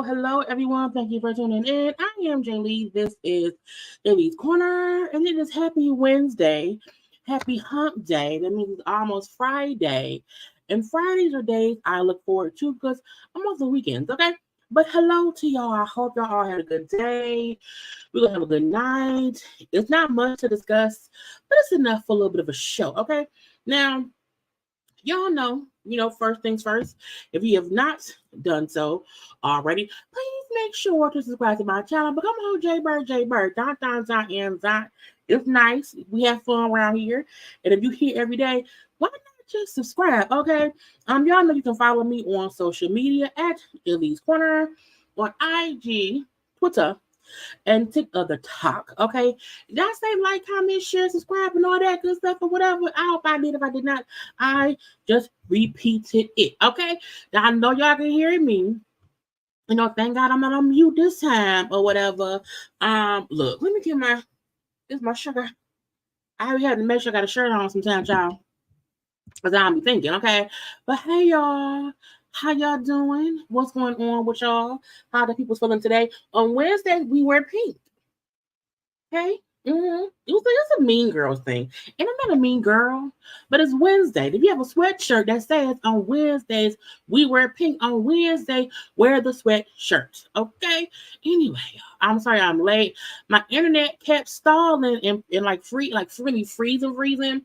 Hello, everyone. Thank you for tuning in. I am Jaylee. This is JayLeesCorner, and it is Happy Wednesday. Happy Hump Day. That means it's almost Friday. And Fridays are days I look forward to because I'm on the weekends, okay? But hello to y'all. I hope y'all all had a good day. We're going to have a good night. It's not much to discuss, but it's enough for a little bit of a show, okay? Now, y'all know, first things first, if you have not done so already, please make sure to subscribe to my channel. Become a whole JayBirds. It's nice. We have fun around here. And if you here every day, why not just subscribe, okay? Y'all know you can follow me on social media at JayLeesCorner, on IG, Twitter, and TikTok, okay? Did I say like, comment, share, subscribe, and all that good stuff or whatever? I hope I did. If I did not, I just repeated it, okay? Now, I know y'all can hear me. Thank God I'm not on mute this time or whatever. Look, let me get my sugar. I already had to make sure I got a shirt on sometimes, y'all. Because I'll be thinking, okay? But hey, y'all. How y'all doing? What's going on with y'all? How the people feeling today? On Wednesday, we wear pink. Okay? It's a mean girls thing. And I'm not a mean girl, but it's Wednesday. If you have a sweatshirt that says on Wednesdays, we wear pink. On Wednesday, wear the sweatshirt. Okay? Anyway, I'm sorry I'm late. My internet kept stalling and really freezing.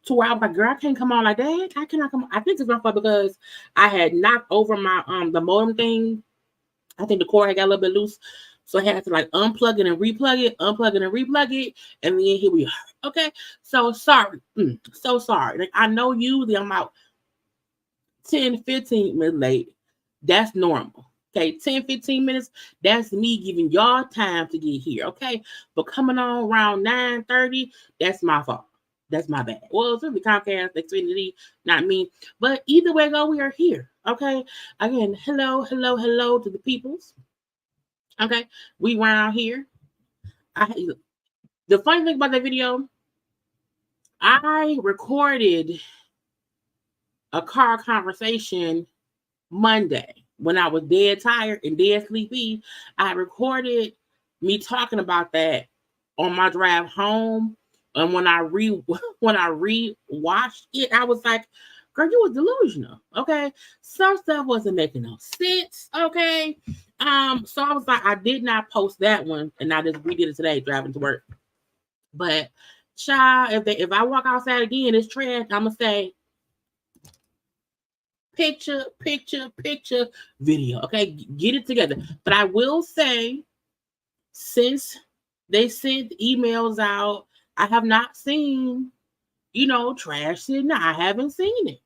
To where I was like, girl, I can't come on like that. I cannot come on. I think it's my fault because I had knocked over my the modem thing. I think the cord had got a little bit loose. So I had to like unplug it and replug it, and then here we are. Okay. So sorry. So sorry. Like, I know usually I'm out 10, 15 minutes late. That's normal. Okay, 10, 15 minutes, that's me giving y'all time to get here. Okay. But coming on around 9:30, that's my fault. That's my bad. Well, it's really Comcast, Xfinity, not me. But either way go, we are here. Okay. Again, hello to the peoples. Okay. We around here. The funny thing about that video, I recorded a car conversation Monday when I was dead tired and dead sleepy. I recorded me talking about that on my drive home. And when I rewatched it, I was like, girl, you was delusional. Okay. Some stuff wasn't making no sense. Okay. So I was like, I did not post that one, and I just redid it today, driving to work. But child, if I walk outside again, it's trash. I'm gonna say picture, video. Okay, get it together. But I will say, since they sent emails out, I have not seen, trash sitting. I haven't seen it,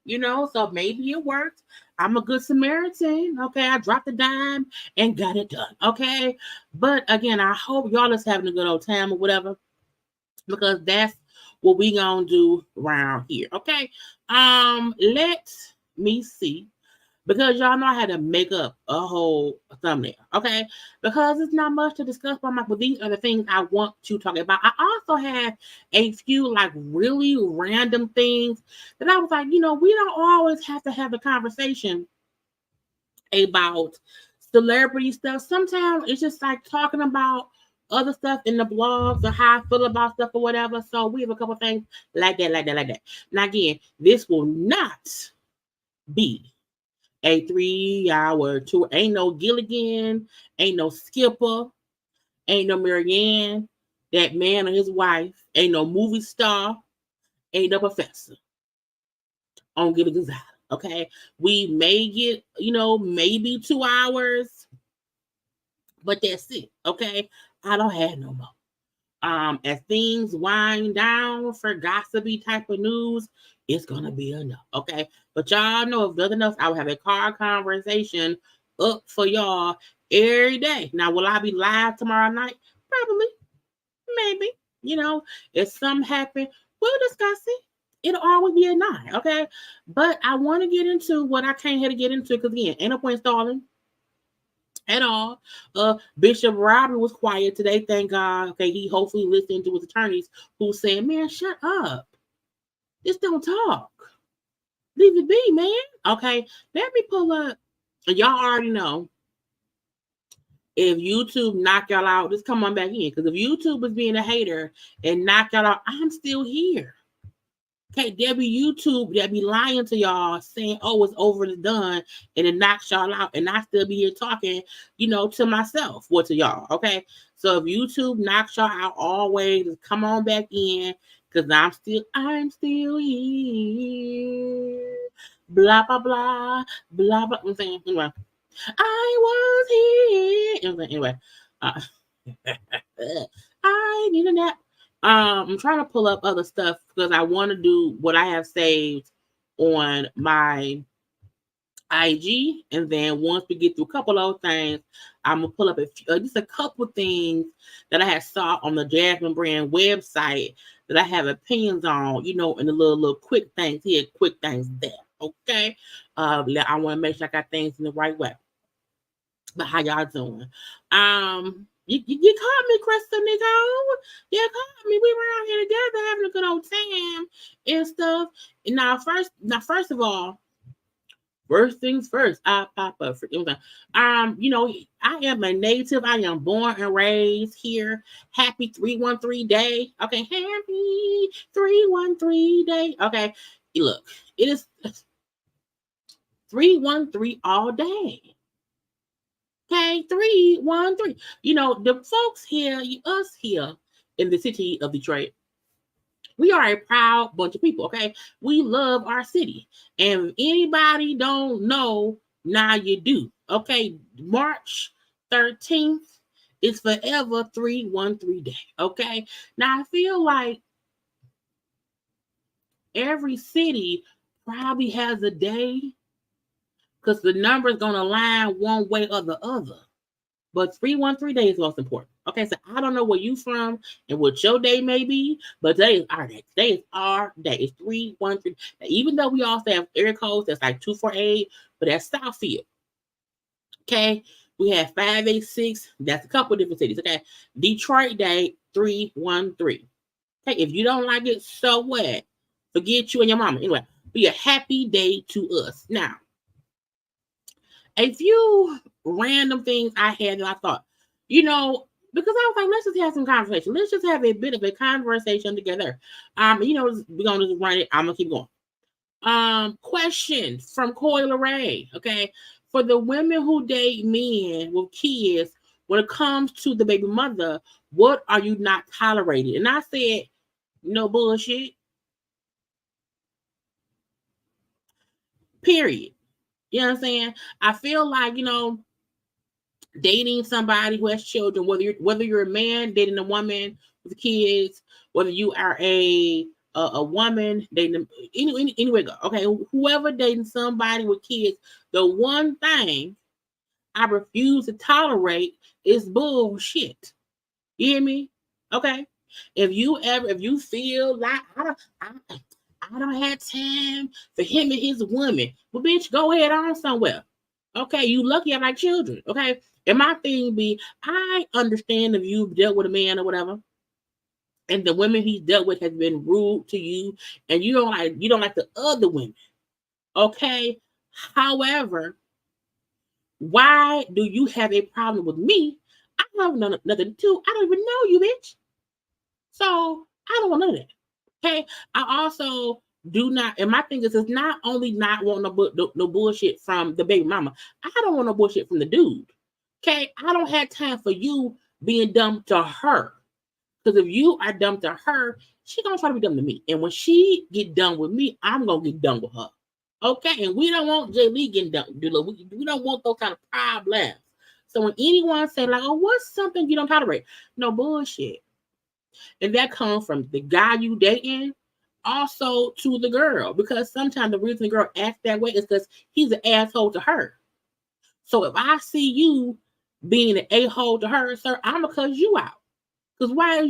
so maybe it worked. I'm a good Samaritan. Okay, I dropped the dime and got it done. Okay, but again, I hope y'all is having a good old time or whatever, because that's what we gonna do around here. Okay, let me see, because y'all know I had to make up a whole thumbnail, okay? Because it's not much to discuss, but these are the things I want to talk about. I also have a few like really random things that I was like, we don't always have to have a conversation about celebrity stuff. Sometimes it's just like talking about other stuff in the blogs or how I feel about stuff or whatever. So we have a couple things like that. Now again, this will not be a 3-hour tour. Ain't no Gilligan, ain't no Skipper, ain't no Marianne, that man or his wife, ain't no movie star, ain't no professor on Gilligan's Island. Okay, we may get, maybe 2 hours, but that's it. Okay, I don't have no more. As things wind down for gossipy type of news, it's gonna be enough. Okay, but y'all know, if nothing else, I will have a car conversation up for y'all every day. Now, will I be live tomorrow night? Probably, maybe. If something happen, we'll discuss it. It'll always be at 9, okay? But I want to get into what I came here to get into, because again, ain't no point stalling at all. Bishop Robert was quiet today, thank God. Okay, he hopefully listened to his attorneys who saying, man, shut up. Just don't talk. Leave it be, man. Okay, let me pull up. Y'all already know, if YouTube knock y'all out, just come on back in. Because if YouTube is being a hater and knock y'all out, I'm still here. Okay, there be YouTube that be lying to y'all, saying, oh, it's over and done, and it knocks y'all out, and I still be here talking, to myself, or to y'all, okay? So if YouTube knocks y'all out always, just come on back in, because I'm still here. Blah, blah, blah, blah, blah. I'm saying, anyway, I was here. Anyway, I need a nap. I'm trying to pull up other stuff because I want to do what I have saved on my IG, and then once we get through a couple of things, I'm gonna pull up just a couple things that I had saw on the Jasmine Brand website that I have opinions on, and the little quick things here, quick things there. Okay, I want to make sure I got things in the right way. But how y'all doing? You called me, Crystal Nicole. You called me. We were out here together having a good old time and stuff. And first of all, first things first, I pop up for I am a native. I am born and raised here. Happy 313 day. Okay, happy 313 day. Okay, look, it is 313 all day. Okay, 313. The folks here, us here in the city of Detroit, we are a proud bunch of people. Okay, we love our city, and if anybody don't know, now you do. Okay, March 13th is forever 313 day. Okay, now I feel like every city probably has a day, because the number is gonna line one way or the other. But 313 day is most important. Okay, so I don't know where you from and what your day may be, but today is our day. Today is our day. It's 313. Now, even though we also have area codes that's like 248, but that's Southfield. Okay, we have 586. That's a couple different cities. Okay, Detroit day 313. Okay, if you don't like it, so what? Forget you and your mama. Anyway, be a happy day to us. Now, a few random things I had that I thought, because I was like, let's just have some conversation. Let's just have a bit of a conversation together. We're gonna just run it. I'm gonna keep going. Question from Karla Pace. Okay, for the women who date men with kids, when it comes to the baby mother, what are you not tolerating? And I said, no bullshit. Period. You know what I'm saying? I feel like, dating somebody who has children, whether you're a man dating a woman with kids, whether you are a woman dating anyway go. Okay, whoever dating somebody with kids, the one thing I refuse to tolerate is bullshit. You hear me? Okay. If you feel like I don't have time for him and his woman, well, bitch, go ahead on somewhere. Okay, you lucky I like children. Okay. And my thing be, I understand if you've dealt with a man or whatever, and the women he's dealt with has been rude to you, and you don't like the other women. Okay. However, why do you have a problem with me? I have nothing to do. I don't even know you, bitch. So I don't want none of that. Okay. I also do not, and my thing is, it's not only not want no bullshit from the baby mama. I don't want no bullshit from the dude. Okay. I don't have time for you being dumb to her. Because if you are dumb to her, she gonna try to be dumb to me. And when she get done with me, I'm gonna get done with her. Okay, and we don't want Jaylee getting done. We don't want those kind of problems. So when anyone say like, "Oh, what's something you don't tolerate?" No bullshit, and that comes from the guy you dating, also to the girl, because sometimes the reason the girl acts that way is because he's an asshole to her. So if I see you being an a-hole to her, sir, I'm gonna cuss you out. Because why?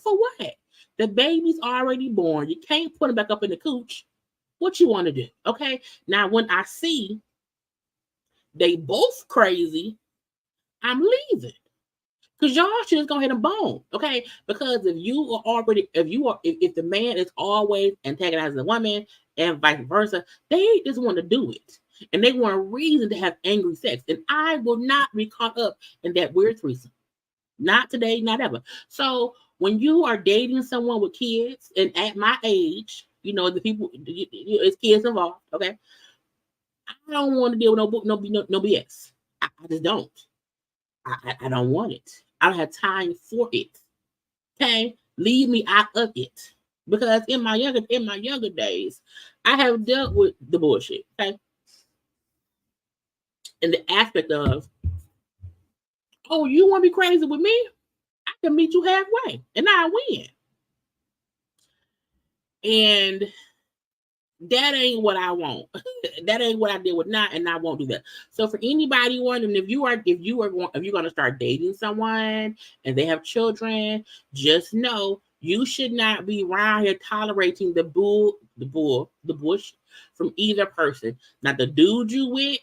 For what? The baby's already born. You can't put him back up in the cooch. What you want to do? Okay. Now, when I see they both crazy, I'm leaving. Because y'all should just go ahead and bone. Okay. Because if the man is always antagonizing the woman and vice versa, they just want to do it. And they want a reason to have angry sex. And I will not be caught up in that weird threesome. Not today, not ever. So when you are dating someone with kids, and at my age, the people, it's kids involved. Okay, I don't want to deal with no BS. I just don't. I don't want it. I don't have time for it. Okay, leave me out of it. Because in my younger days, I have dealt with the bullshit. Okay, and the aspect of, oh, you want to be crazy with me? I can meet you halfway, and I win. And that ain't what I want. That ain't what I did with not, and I won't do that. So for anybody wondering if you're going to start dating someone and they have children, just know you should not be around here tolerating the bush from either person. Not the dude you with,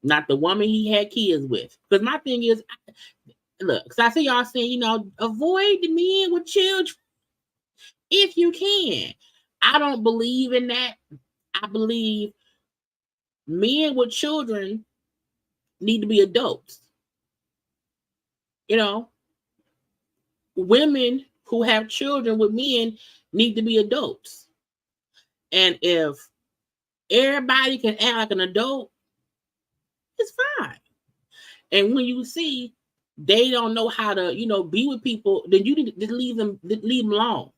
not the woman he had kids with. Because my thing is, look, because I see y'all saying, avoid the men with children if you can. I don't believe in that. I believe men with children need to be adults. Women who have children with men need to be adults. And if everybody can act like an adult, it's fine. And when you see they don't know how to, be with people, then you need to just leave them alone.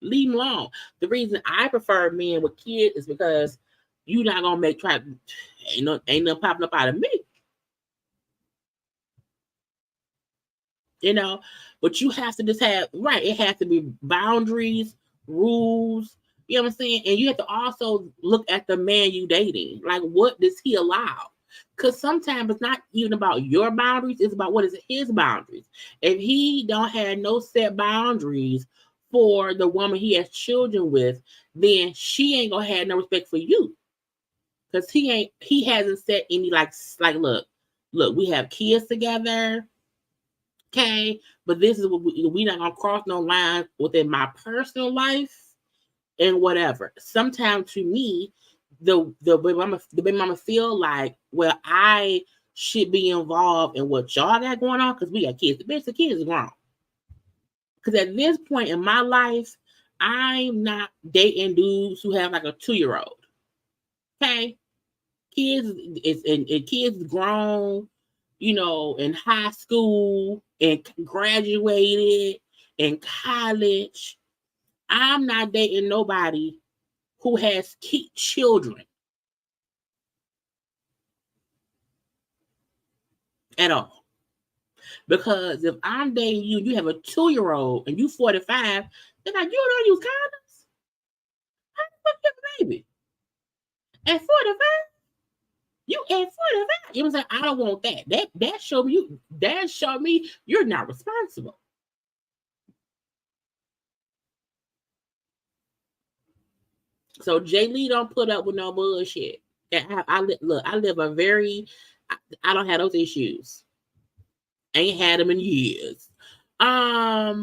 Leave them alone. The reason I prefer men with kids is because you're not gonna ain't nothing popping up out of me. But you have to just have right. It has to be boundaries, rules. You know what I'm saying? And you have to also look at the man you dating. Like, what does he allow? Because sometimes it's not even about your boundaries, it's about what is his boundaries. If he don't have no set boundaries for the woman he has children with, then she ain't gonna have no respect for you. Because he hasn't set any like look, we have kids together. Okay, but this is what we not gonna cross no lines within my personal life and whatever. Sometimes to me, the baby mama feel like, well, I should be involved in what y'all got going on because we got kids. The kids are grown. Because at this point in my life, I'm not dating dudes who have like a 2-year-old. Okay, kids grown. in high school and graduated in college. I'm not dating nobody who has children at all. Because if I'm dating you, you have a 2-year-old and you 45, then like, you don't use condoms. How the fuck you have a baby? At 45? You at 45? You know what I'm saying? I don't want that. That show me you're not responsible. So Jaylee don't put up with no bullshit. I live a very, I don't have those issues. Ain't had them in years. I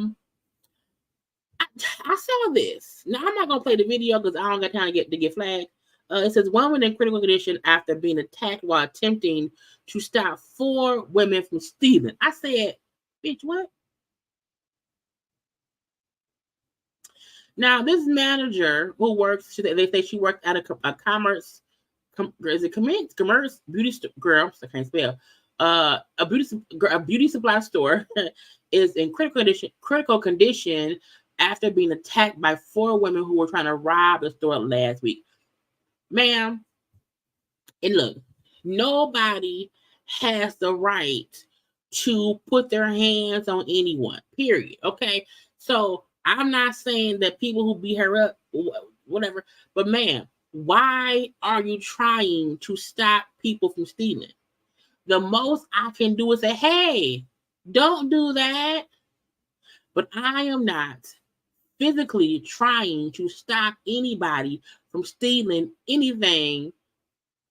saw this. Now I'm not gonna play the video because I don't got time to get flagged. It says woman in critical condition after being attacked while attempting to stop 4 women from stealing. I said, bitch, what? Now this manager who works, they say she worked at a commerce. Is it commerce beauty girl? I can't spell. A beauty supply store is in critical condition after being attacked by 4 women who were trying to rob the store last week. Ma'am, and look, nobody has the right to put their hands on anyone, period. Okay, so I'm not saying that people who beat her up, whatever, but ma'am, why are you trying to stop people from stealing? The most I can do is say, hey, don't do that. But I am not physically trying to stop anybody from stealing anything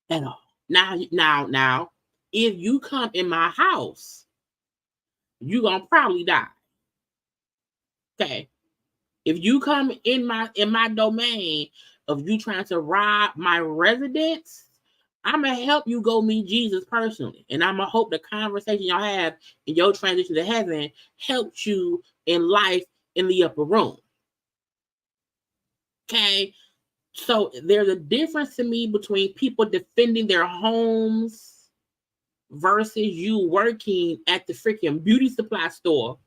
at all. Now, if you come in my house, you're gonna probably die. Okay. If you come in my domain of you trying to rob my residence, I'm gonna help you go meet Jesus personally, and I'm gonna hope the conversation y'all have in your transition to heaven helps you in life in the upper room. Okay, so there's a difference to me between people defending their homes versus you working at the freaking beauty supply store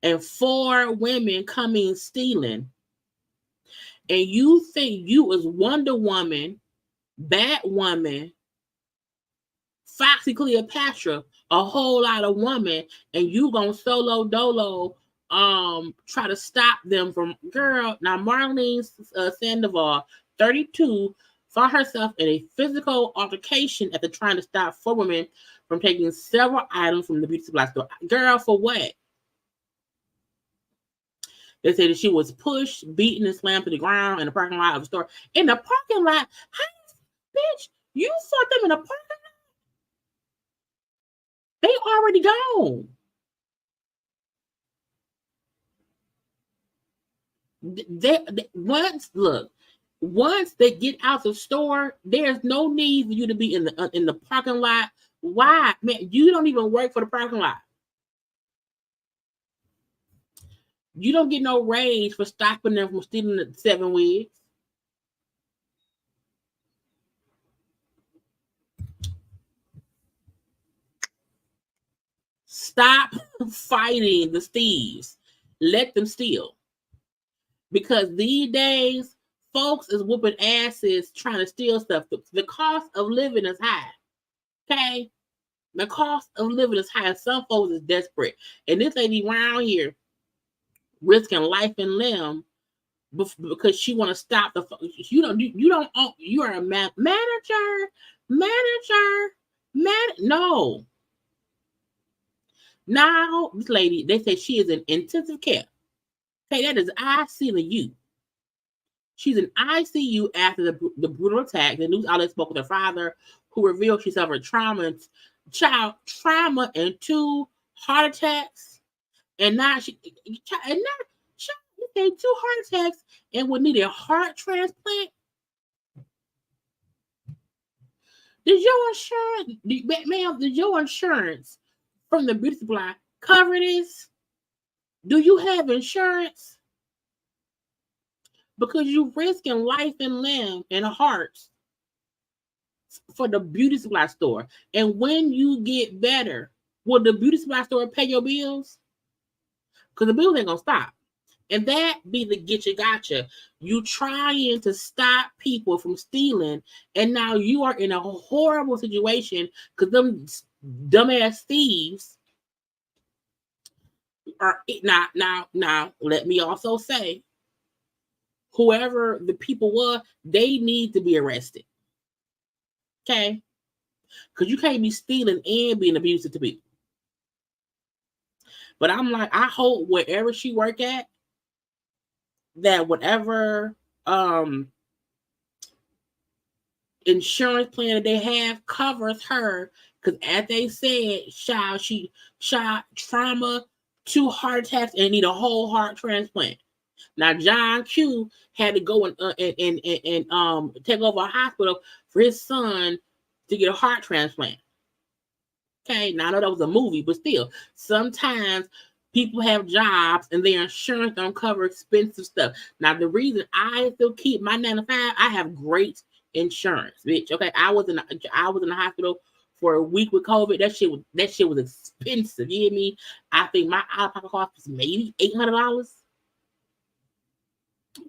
and 4 women coming stealing, and you think you as Wonder Woman, Batwoman, Foxy Cleopatra, a whole lot of women, and you gonna solo dolo try to stop them from girl. Now Marlene Sandoval, 32, found herself in a physical altercation after trying to stop 4 women from taking several items from the beauty supply store. Girl, for what? They say that she was pushed, beaten, and slammed to the ground in the parking lot of the store. In the parking lot? How, bitch, you fought them in the parking lot? They already gone. Once they get out the store, there's no need for you to be in the parking lot. Why, man? You don't even work for the parking lot. You don't get no raise for stopping them from stealing the 7 wigs. Stop fighting the thieves. Let them steal. Because these days, folks is whooping asses trying to steal stuff. The cost of living is high. Okay? The cost of living is high. Some folks is desperate. And this lady around here risking life and limb because she want to stop the. You are a manager. No. Now this lady, they say she is in intensive care. Okay, that is ICU. She's in ICU after the brutal attack. The news outlet spoke with her father, who revealed she suffered trauma and 2 heart attacks, and now she had 2 heart attacks and would need a heart transplant. Did your insurance from the beauty supply cover this? Do you have insurance? Because you risking life and limb and hearts for the beauty supply store. And when you get better, will the beauty supply store pay your bills? Because the bills ain't gonna stop. And that be the get you gotcha. You trying to stop people from stealing, and now you are in a horrible situation because them dumbass thieves are now. Let me also say, whoever the people were, they need to be arrested. Okay? Because you can't be stealing and being abusive to people. But I'm like, I hope wherever she work at, that whatever insurance plan that they have covers her, because as they said, she shot trauma, 2 heart attacks, and need a whole heart transplant. Now John Q had to go and take over a hospital for his son to get a heart transplant. Okay, now I know that was a movie, but still, sometimes people have jobs and their insurance don't cover expensive stuff. Now, the reason I still keep my 9 to 5, I have great insurance, bitch. Okay, I was in the hospital for a week with COVID. That shit was expensive. You hear me? I think my out-of-pocket cost was maybe $800.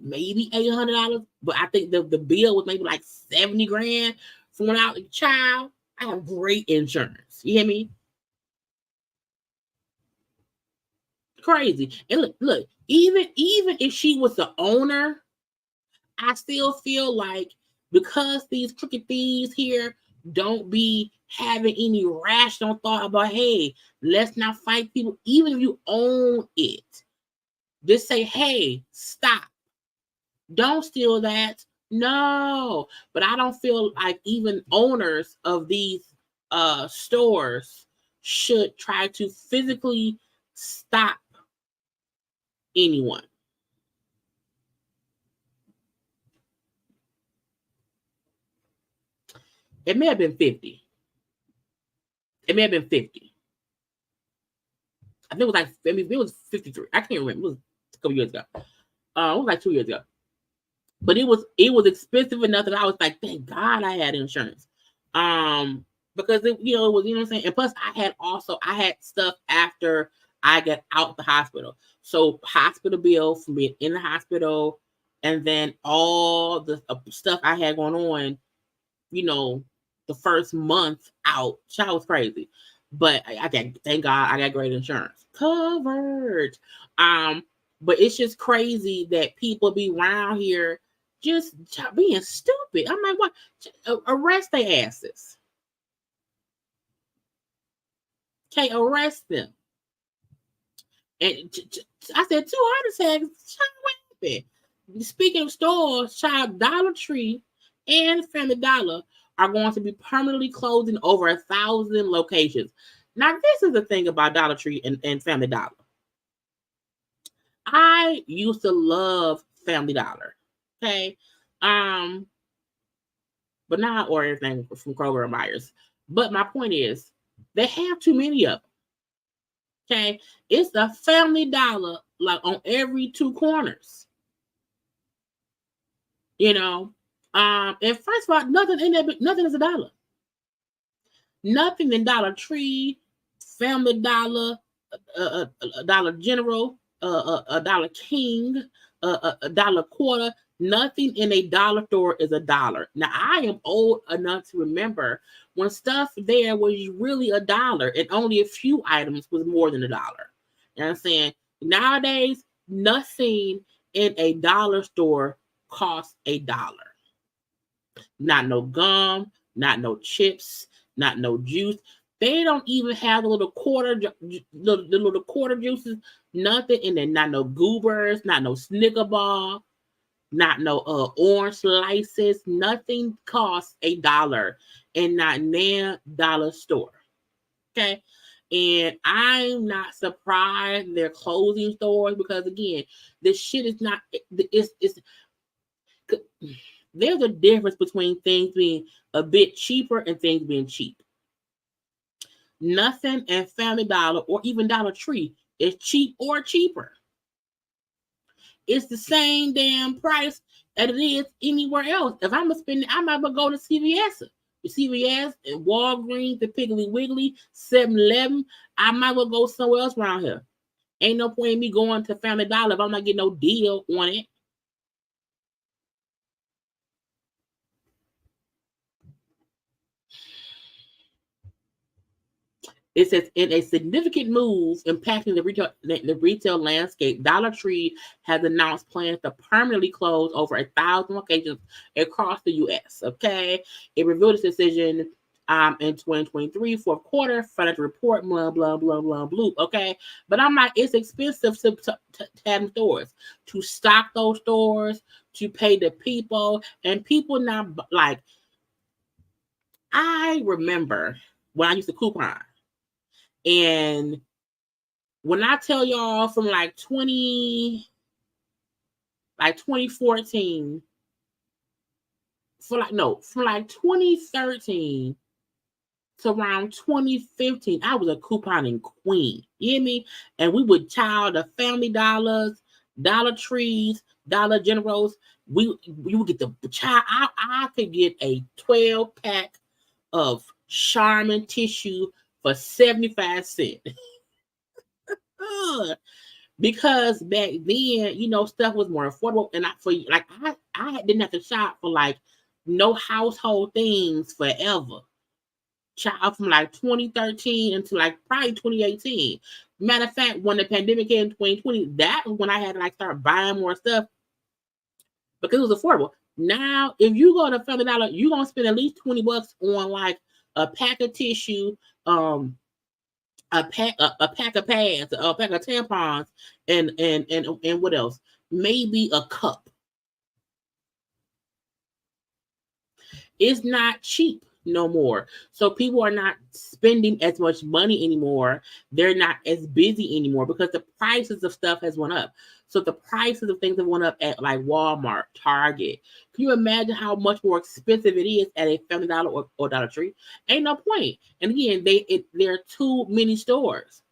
Maybe $800, but I think the bill was maybe like 70 grand for when I was a child. I have great insurance. You hear me? Crazy. And look, even if she was the owner, I still feel like because these crooked thieves here don't be having any rational thought about, hey, let's not fight people. Even if you own it, just say, hey, stop. Don't steal that. No. But I don't feel like even owners of these stores should try to physically stop anyone. It may have been 50. It may have been 50. I think it was like, it was 53. I can't remember. It was a couple years ago. It was like 2 years ago. But it was expensive enough that I was like, thank God I had insurance. Because it was, what I'm saying? And plus I had stuff after I got out the hospital. So hospital bill from being in the hospital, and then all the stuff I had going on, the first month out. Child was crazy. But thank God I got great insurance. Covered. But it's just crazy that people be around here just being stupid. I'm like, what? Arrest their asses. Okay, arrest them. And I said 2 heart attacks. What happened? Speaking of stores, child, Dollar Tree and Family Dollar are going to be permanently closing over 1,000 locations. Now, this is the thing about Dollar Tree and Family Dollar. I used to love Family Dollar. Okay. But now I order everything from Kroger and Myers. But my point is, they have too many of them. Okay. It's a Family Dollar like on every 2 corners. And first of all, nothing is a dollar. Nothing in Dollar Tree, Family Dollar, Dollar General, a Dollar King, a dollar quarter. Nothing in a dollar store is a dollar. Now, I am old enough to remember when stuff there was really $1 and only a few items was more than $1. You know what I'm saying? Nowadays, nothing in a dollar store costs $1. Not no gum, not no chips, not no juice. They don't even have the little quarter juices. Nothing in there. Not no Goobers, not no Snicker bar, not no orange slices. Nothing costs $1 and not near dollar store. Okay. And I'm not surprised they're closing stores because again, this shit is not. There's a difference between things being a bit cheaper and things being cheap. Nothing in Family Dollar or even Dollar Tree is cheap or cheaper. It's the same damn price that it is anywhere else. If I'm gonna spend it, I might as well go to CVS. CVS and Walgreens and Piggly Wiggly, 7-Eleven. I might well go somewhere else around here. Ain't no point in me going to Family Dollar if I'm not getting no deal on it. It says, in a significant move impacting the retail landscape, Dollar Tree has announced plans to permanently close over 1,000 locations across the U.S. Okay, it revealed its decision in 2023 fourth quarter financial report. Blah blah blah blah blah. Okay, but I'm like, it's expensive to have stores, to stock those stores, to pay the people, and people now like. I remember when I used to coupon. And when I tell y'all from like 2014, from like 2013 to around 2015, I was a couponing queen. You hear me? And we would chow the Family Dollars, Dollar Trees, Dollar Generals. We would get the child. I could get a 12-pack of Charmin tissue for 75 cents. Because back then, stuff was more affordable, and I didn't have to shop for like no household things forever. Shop from like 2013 until like probably 2018. Matter of fact, when the pandemic came in 2020, that was when I had to like start buying more stuff because it was affordable. Now, if you go to Family Dollar, you're gonna spend at least $20 on like a pack of tissue, a pack of pads, a pack of tampons, and what else? Maybe a cup. It's not cheap no more. So people are not spending as much money anymore. They're not as busy anymore because the prices of stuff has went up. So the prices of things have went up at like Walmart, Target. Can you imagine how much more expensive it is at a Family Dollar or Dollar Tree? Ain't no point. And again, there are too many stores.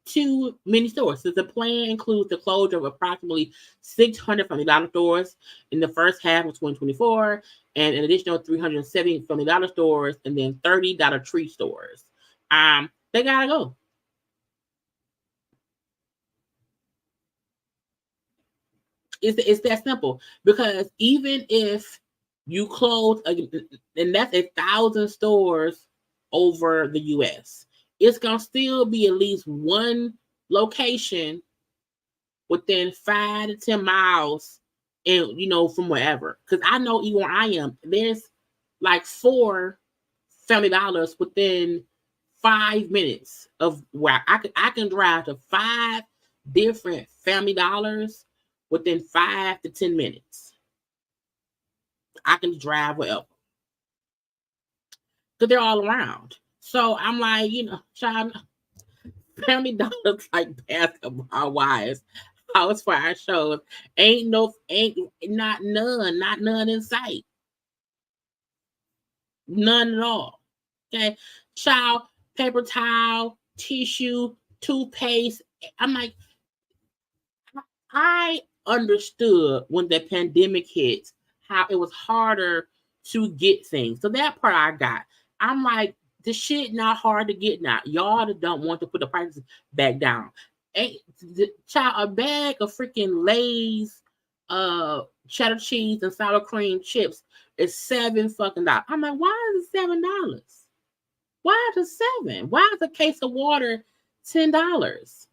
Too many stores. So the plan includes the closure of approximately 600 Family Dollar stores in the first half of 2024, and an additional 370 Family Dollar stores, and then 30 Dollar Tree stores. They gotta go. It's that simple, because even if you close, and that's 1,000 stores over the U.S., it's gonna still be at least one location within 5 to 10 miles, and from wherever. Because I know even where I am, there's like 4 Family Dollars within 5 minutes of where I can drive to 5 different Family Dollars within 5 to 10 minutes. I can drive wherever because they're all around. So I'm like, child, Family Dollars like basketball wives, house fire shows. Not none in sight. None at all. Okay. Child, paper towel, tissue, toothpaste. I'm like, I understood when the pandemic hit how it was harder to get things. So that part I got. I'm like, the shit not hard to get now. Y'all don't want to put the prices back down. Child, a bag of freaking Lay's, cheddar cheese and sour cream chips is $7 I'm like, why is it $7? Why is it $7? Why is a case of water $10?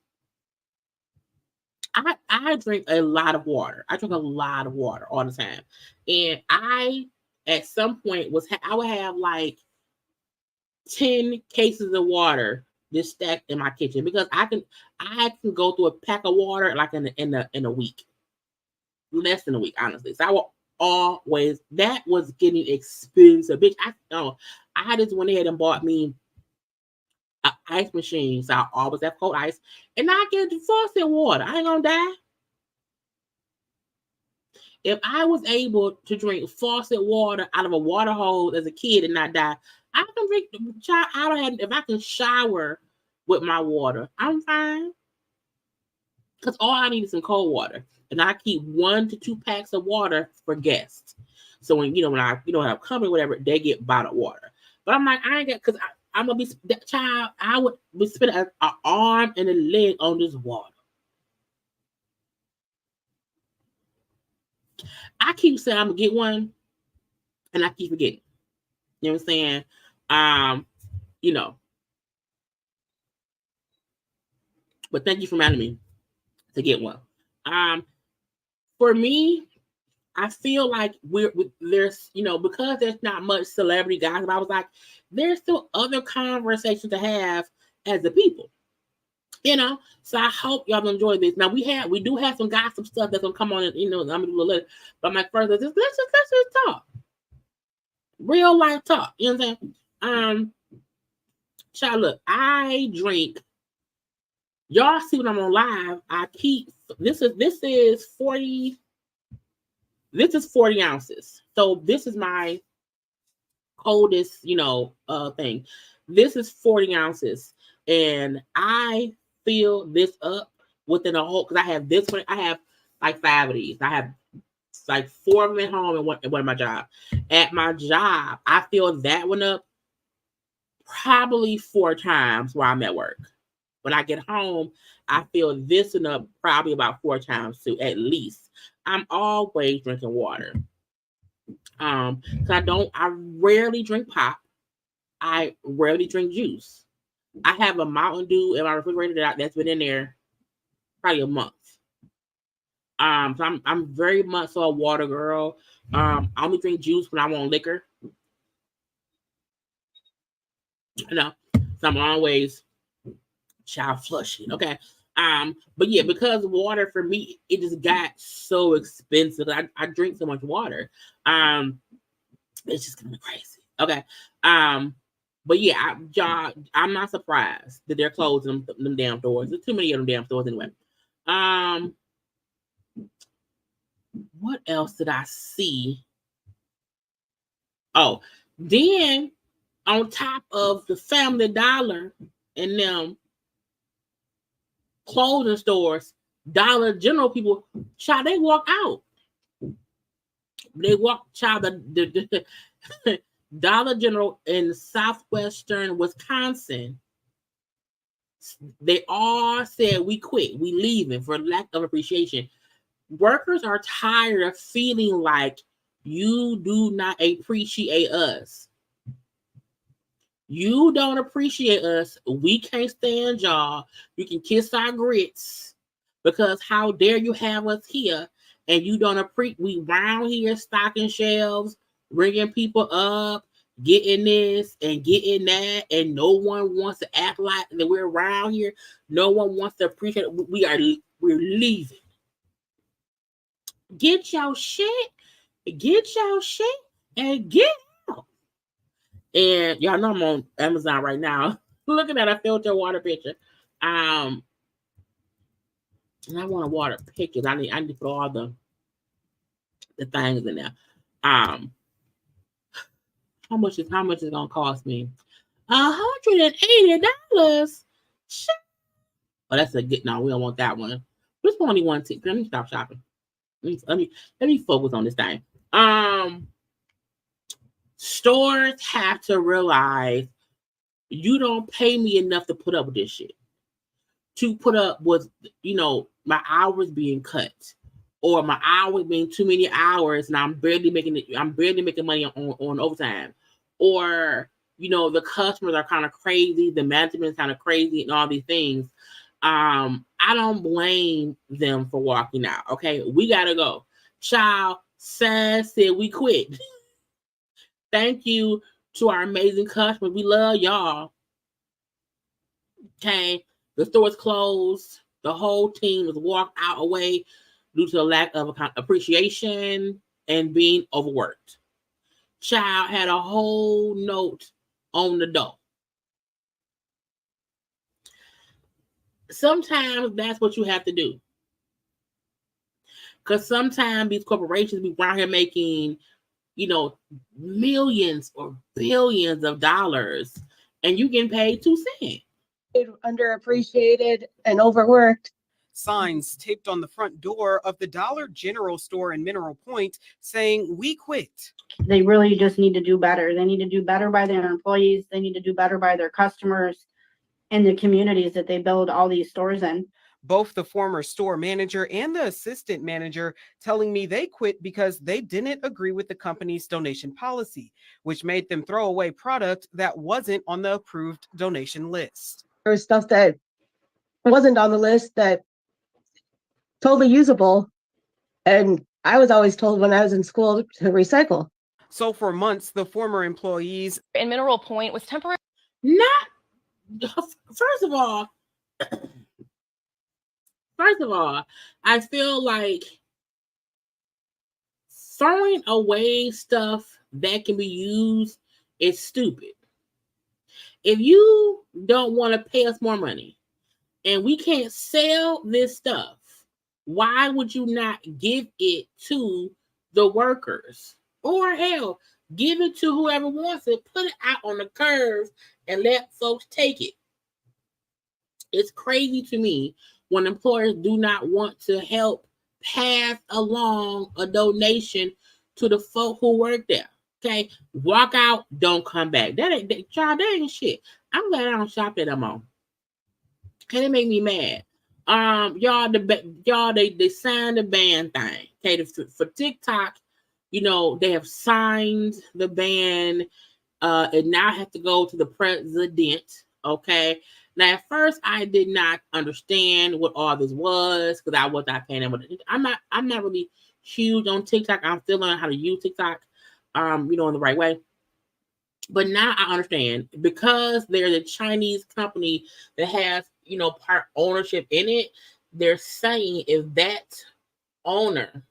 I drink a lot of water. I drink a lot of water all the time, and I at some point I would have like 10 cases of water just stacked in my kitchen, because I can go through a pack of water like in a week, less than a week, honestly. So I will always, that was getting expensive, bitch. I just went ahead and bought me an ice machine, so I always have cold ice, and I get the faucet water. I ain't gonna die. If I was able to drink faucet water out of a water hose as a kid and not die, I can drink if I can shower with my water, I'm fine. Because all I need is some cold water. And I keep 1 to 2 packs of water for guests. So when when I have company, whatever, they get bottled water. But I'm like, I ain't got, because I'm gonna be that child. I would be spending an arm and a leg on this water. I keep saying I'm gonna get one, and I keep forgetting. You know what I'm saying? But thank you for reminding me to get one. For me, I feel like there's because there's not much celebrity gossip. I was like, there's still other conversations to have as a people. So I hope y'all enjoy this. Now we do have some gossip stuff that's gonna come on, and I'm gonna do a little. But my first, let's just talk, real life talk. You know what I'm saying? Child, look, I drink. Y'all see when I'm on live, I keep this is 40. This is 40 ounces. So this is my coldest, thing. This is 40 ounces, and I fill this up within a whole, because I have this one. I have like 5 of these. I have like 4 of them at home and one at my job. At my job, I fill that one up probably 4 times while I'm at work. When I get home, I fill this one up probably about 4 times too, at least. I'm always drinking water. So I rarely drink pop. I rarely drink juice. I have a Mountain Dew in my refrigerator that's been in there probably a month. So I'm very much so a water girl. I only drink juice when I want liquor. So I'm always child flushing. Okay. But yeah, because water for me, it just got so expensive. I drink so much water. It's just kind of crazy. Okay. But yeah, I'm not surprised that they're closing them damn doors. There's too many of them damn stores anyway. What else did I see? Oh, then on top of the Family Dollar and them clothing stores, Dollar General people, child, they walk out. They walk, child, the Dollar General in southwestern Wisconsin, they all said, we quit, we leaving for lack of appreciation. Workers are tired of feeling like you do not appreciate us. You don't appreciate us. We can't stand y'all. You can kiss our grits, because how dare you have us here and you don't appreciate. We round here stocking shelves, ringing people up, getting this and getting that, and no one wants to act like that we're around here. No one wants to appreciate it. We're leaving. Get your shit, and get out. And y'all know I'm on Amazon right now looking at a filter water picture. And I want to water pictures. I need to put all the things in there. How much is gonna cost me? $180. Oh, that's a good. No, we don't want that one. This one only one ticket. Let me stop shopping. Let me focus on this thing. Stores have to realize you don't pay me enough to put up with this shit. To put up with, my hours being cut, or my hours being too many hours, and I'm barely making money on overtime, or the customers are kind of crazy, the management is kind of crazy, and all these things. I don't blame them for walking out. Okay, we gotta go. Child, said we quit. Thank you to our amazing customers. We love y'all. Okay, the store's closed. The whole team was walked out away due to a lack of appreciation and being overworked. Child had a whole note on the door. Sometimes that's what you have to do. Because sometimes these corporations be around here making, millions or billions of dollars, and you getting paid 2 cents. Underappreciated and overworked. Signs taped on the front door of the Dollar General store in Mineral Point saying, "We quit." They really just need to do better. They need to do better by their employees. They need to do better by their customers and the communities that they build all these stores in. Both the former store manager and the assistant manager telling me they quit because they didn't agree with the company's donation policy, which made them throw away product that wasn't on the approved donation list. There was stuff that wasn't on the list that totally usable. And I was always told when I was in school to recycle. So for months, the former employees in Mineral Point was temporary. Not, first of all, I feel like throwing away stuff that can be used is stupid. If you don't want to pay us more money and we can't sell this stuff, why would you not give it to the workers? Or hell, give it to whoever wants it, put it out on the curb and let folks take it. It's crazy to me when employers do not want to help pass along a donation to the folk who work there. Okay, walk out, don't come back. That ain't shit. I'm glad I don't shop there no more. Okay, it make me mad. They signed the ban thing. Okay, for TikTok, they have signed the ban. It now has to go to the president. Okay. Now, at first, I did not understand what all this was because I was not paying attention. I'm not really huge on TikTok. I'm still learning how to use TikTok, in the right way. But now I understand because there's a Chinese company that has, part ownership in it. They're saying if that owner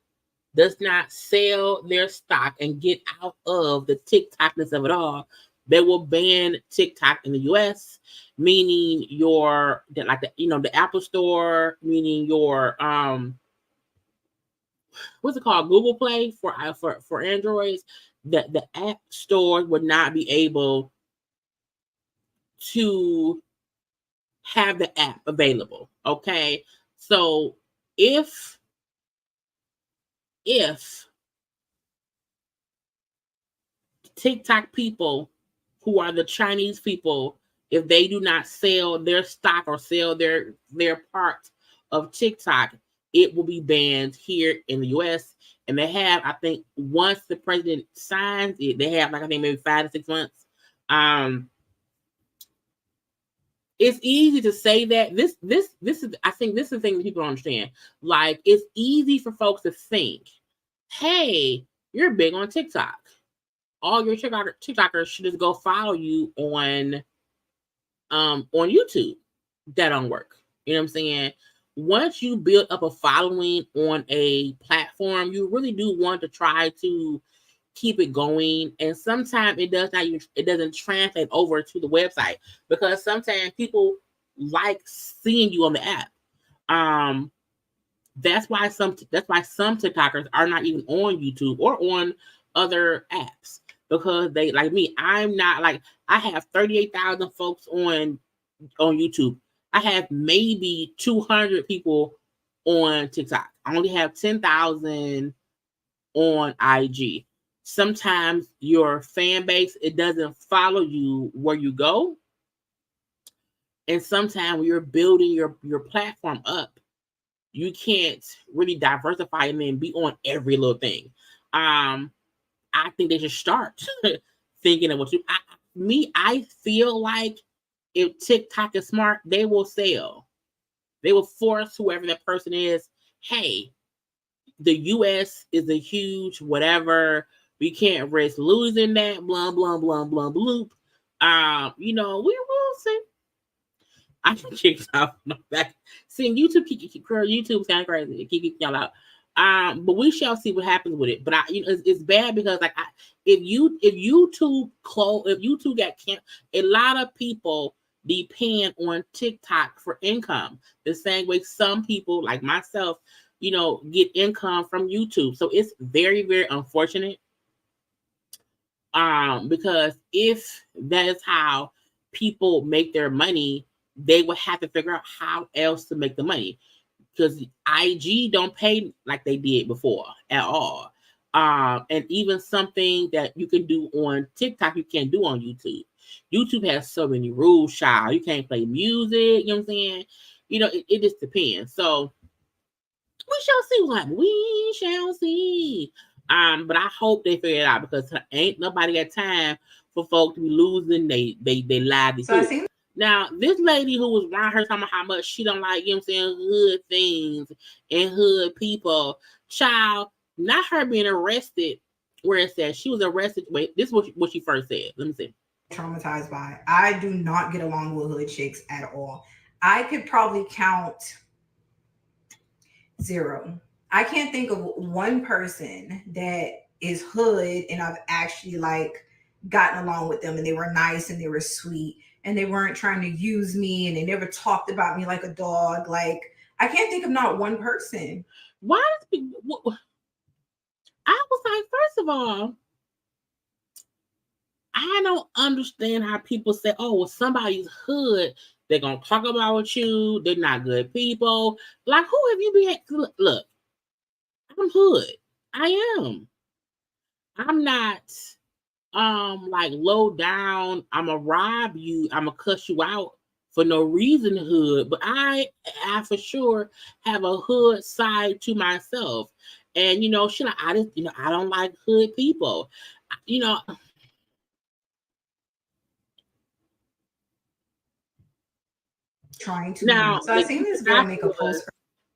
does not sell their stock and get out of the TikTokness of it all, they will ban TikTok in the US, meaning the Apple Store, meaning your what's it called? Google Play for Androids. That the app stores would not be able to have the app available. Okay. So if TikTok people who are the Chinese people, if they do not sell their stock or sell their part of TikTok, it will be banned here in the US. And they have, I think, once the president signs it, they have maybe 5 to 6 months. It's easy to say that this is, I think this is the thing that people don't understand. Like, it's easy for folks to think, hey, you're big on TikTok. All your TikTokers should just go follow you on YouTube. That don't work. You know what I'm saying? Once you build up a following on a platform, you really do want to try to keep it going. And sometimes it doesn't translate over to the website because sometimes people like seeing you on the app. That's why some TikTokers are not even on YouTube or on other apps because they, like me, I'm not like, I have 38,000 folks on YouTube. I have maybe 200 people on TikTok. I only have 10,000 on IG. Sometimes your fan base, it doesn't follow you where you go. And sometimes when you're building your platform up, you can't really diversify and then be on every little thing. I think they should start thinking of what I feel like if TikTok is smart, they will sell. They will force whoever that person is, hey, the US is a huge whatever. We can't risk losing that, blah, blah, blah, blah, bloop. We will see. I can kick off my back. Seeing YouTube's kind of crazy. Keep y'all out. But we shall see what happens with it. But it's bad because if YouTube got canceled, a lot of people depend on TikTok for income. The same way some people like myself, get income from YouTube. So it's very, very unfortunate. Because if that is how people make their money, they would have to figure out how else to make the money. because IG don't pay like they did before at all. And even something that you can do on TikTok, you can't do on YouTube. YouTube has so many rules, child. You can't play music, you know what I'm saying? It just depends. So we shall see what happens. We shall see. But I hope they figure it out because ain't nobody got time for folks to be losing they livelihood. Now, this lady who was around her talking about how much she don't like, you know what I'm saying, hood things and hood people. Child, not her being arrested, where it says she was arrested. Wait, this is what she first said. Let me see. Traumatized by. I do not get along with hood chicks at all. I could probably count 0. I can't think of one person that is hood and I've actually like gotten along with them and they were nice and they were sweet and they weren't trying to use me and they never talked about me like a dog. Like, I can't think of not one person. Why does I was like, first of all, I don't understand how people say, oh, well, somebody's hood, they're going to talk about you, they're not good people. Like, who have you been? Look, I'm hood. I am. I'm not like low down. I'ma rob you, I'ma cuss you out for no reason, hood. But I for sure have a hood side to myself. And she like, I don't like hood people. Trying to now. So I seen this girl make a post.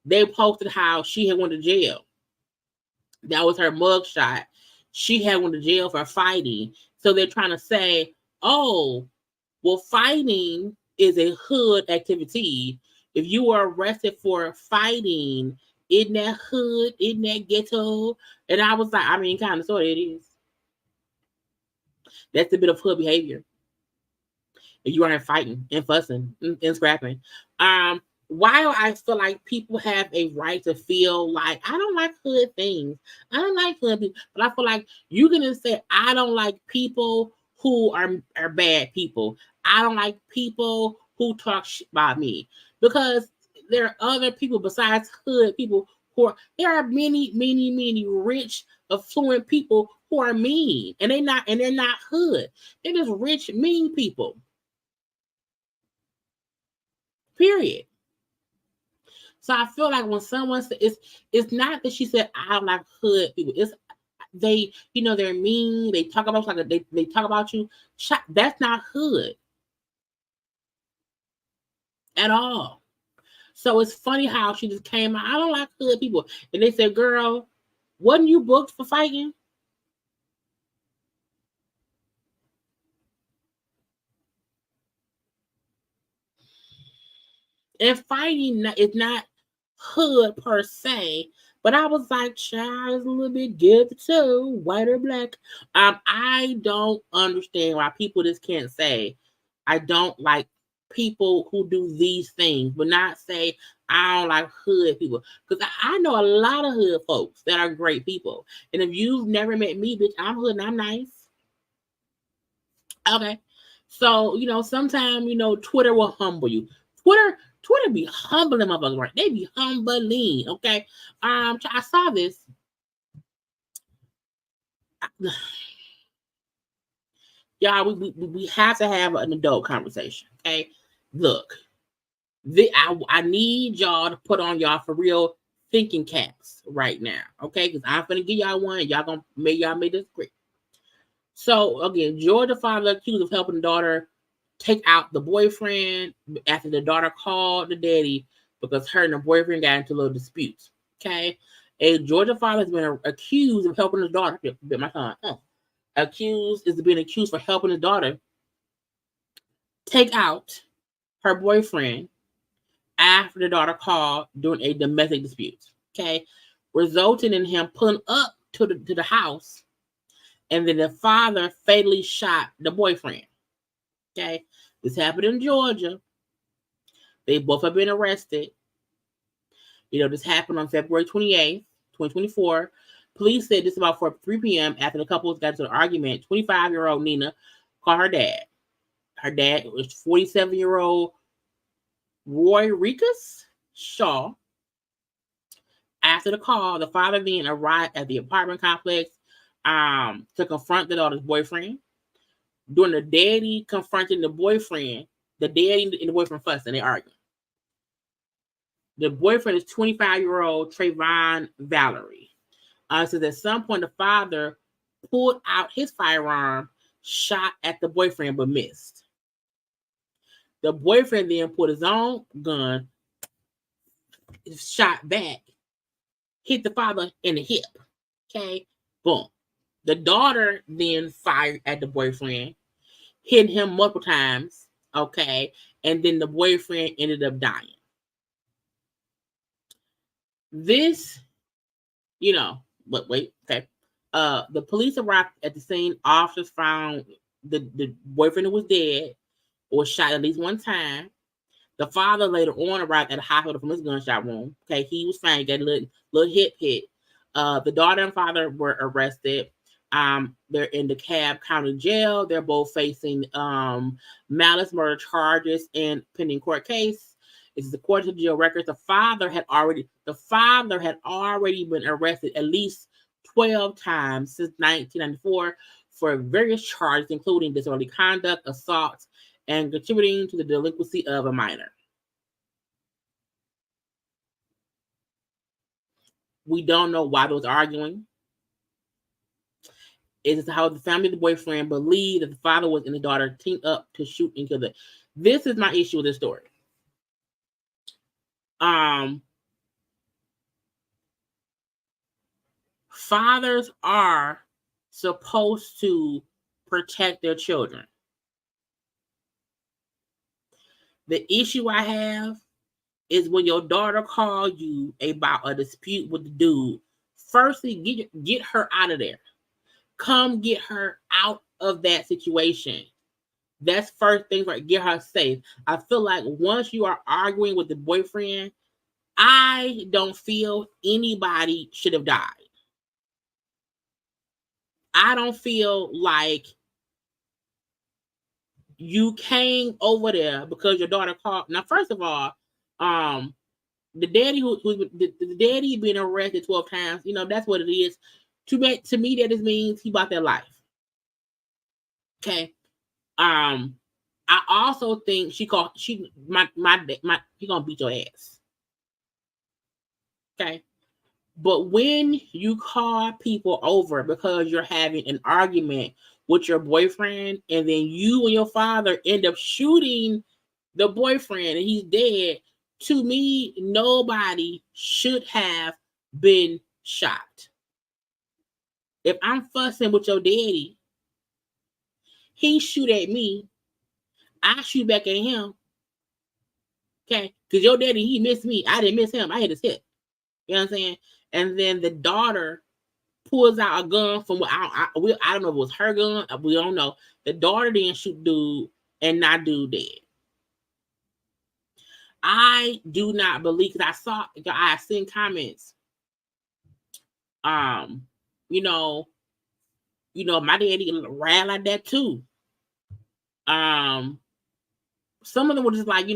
They posted how she had went to jail. That was her mugshot. She had went to jail for fighting. So they're trying to say, oh, well, fighting is a hood activity. If you were arrested for fighting, isn't that hood? Isn't that ghetto? And I was like, I mean, kind of, sort of, it is. That's a bit of hood behavior. You aren't fighting and fussing and scrapping. While I feel like people have a right to feel like I don't like hood things, I don't like hood people, but I feel like you're gonna say I don't like people who are bad people. I don't like people who talk shit about me because there are other people besides hood people there are many rich, affluent people who are mean, and they're not hood. They're just rich, mean people. Period. So I feel like when someone says it's not that she said I don't like hood people. It's they, they're mean. They talk about like they talk about you. That's not hood at all. So it's funny how she just came out. I don't like hood people, and they said, "Girl, wasn't you booked for fighting?" And fighting is not hood per se, but I was like, child, is a little bit good too, white or black. I don't understand why people just can't say I don't like people who do these things, but not say I don't like hood people. Because I know a lot of hood folks that are great people. And if you've never met me, bitch, I'm hood and I'm nice. Okay. So, sometimes, Twitter will humble you. Twitter be humbling motherfuckers, right? They be humbling, okay? I saw this. Y'all, we have to have an adult conversation, okay? Look, I need y'all to put on y'all for real thinking caps right now, okay? Because I'm gonna give y'all one. Y'all may disagree. So again, Georgia father accused of helping daughter take out the boyfriend after the daughter called the daddy because her and the boyfriend got into a little dispute. Okay, a Georgia father has been accused of helping his daughter. Bit my tongue. Being accused for helping his daughter take out her boyfriend after the daughter called during a domestic dispute. Okay, resulting in him pulling up to the house. And then the father fatally shot the boyfriend. Okay. This happened in Georgia. They both have been arrested. This happened on February 28th, 2024. Police said this about 3 p.m. after the couple got into an argument. 25-year-old Nina called her dad. Her dad was 47-year-old Roy Ricus Shaw. After the call, the father then arrived at the apartment complex to confront the daughter's boyfriend. During the daddy confronting the boyfriend, the daddy and the boyfriend fussing, they arguing. The boyfriend is 25-year-old Trayvon Valerie. So at some point, the father pulled out his firearm, shot at the boyfriend, but missed. The boyfriend then put his own gun, shot back, hit the father in the hip. Okay, boom. The daughter then fired at the boyfriend, hit him multiple times. Okay, and then the boyfriend ended up dying. This, but wait, okay. The police arrived at the scene. Officers found the boyfriend who was dead or was shot at least one time. The father later on arrived at the hospital from his gunshot wound. Okay, he was fine. He got a little hit. The daughter and father were arrested. They're in the DeKalb County Jail. They're both facing malice murder charges and pending court case. This is according to jail records. The father had already been arrested at least 12 times since 1994 for various charges, including disorderly conduct, assault, and contributing to the delinquency of a minor. We don't know why they was arguing. It is how the family of the boyfriend believed that the father was and the daughter teamed up to shoot and kill them. This is my issue with this story. Fathers are supposed to protect their children. The issue I have is when your daughter calls you about a dispute with the dude. Firstly, get her out of there. Come get her out of that situation. That's first thing, right? Get her safe. I feel like once you are arguing with the boyfriend, I don't feel anybody should have died. I don't feel like you came over there because your daughter called. Now, first of all, the daddy the daddy being arrested 12 times, that's what it is. To me, that just means he bought their life. Okay. I also think he gonna beat your ass. Okay. But when you call people over because you're having an argument with your boyfriend, and then you and your father end up shooting the boyfriend and he's dead, to me, nobody should have been shot. If I'm fussing with your daddy, he shoot at me, I shoot back at him. Okay? Because your daddy, he missed me. I didn't miss him. I hit his hip. You know what I'm saying? And then the daughter pulls out a gun from what I don't know if it was her gun. We don't know. The daughter didn't shoot dude and not dude dead. I do not believe, because I seen comments. My daddy ran like that too. Some of them were just like,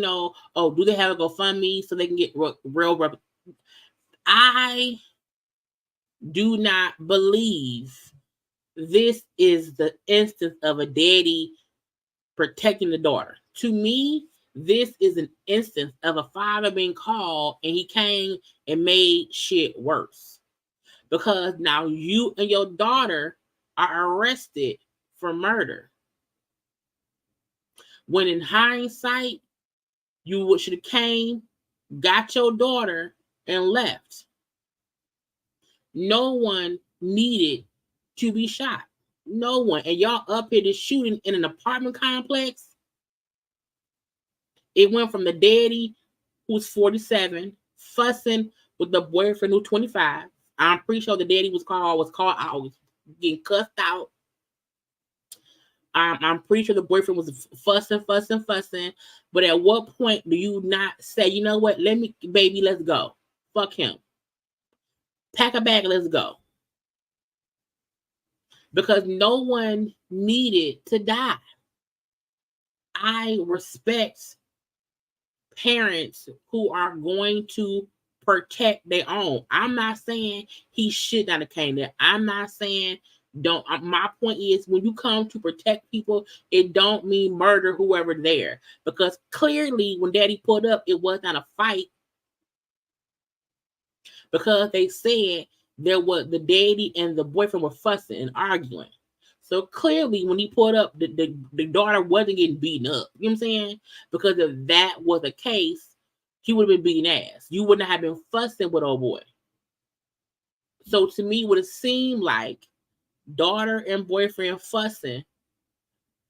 oh, do they have a GoFundMe so they can get real? I do not believe this is the instance of a daddy protecting the daughter. To me, this is an instance of a father being called and he came and made shit worse. Because now you and your daughter are arrested for murder. When in hindsight, you should have came, got your daughter, and left. No one needed to be shot. No one. And y'all up here just shooting in an apartment complex. It went from the daddy, who's 47, fussing with the boyfriend who's 25. I'm pretty sure the daddy was called out, was getting cussed out. I'm pretty sure the boyfriend was fussing. But at what point do you not say, you know what? Baby, let's go. Fuck him. Pack a bag, let's go. Because no one needed to die. I respect parents who are going to protect their own. I'm not saying he should not have came there. I'm not saying don't. My point is, when you come to protect people, it don't mean murder whoever there, because clearly when Daddy pulled up, it was not a fight, because they said there was the daddy and the boyfriend were fussing and arguing. So clearly, when he pulled up, the daughter wasn't getting beaten up. You know what I'm saying? Because if that was the case, he would have been beating ass. You wouldn't have been fussing with old boy. So to me, it would have seemed like daughter and boyfriend fussing.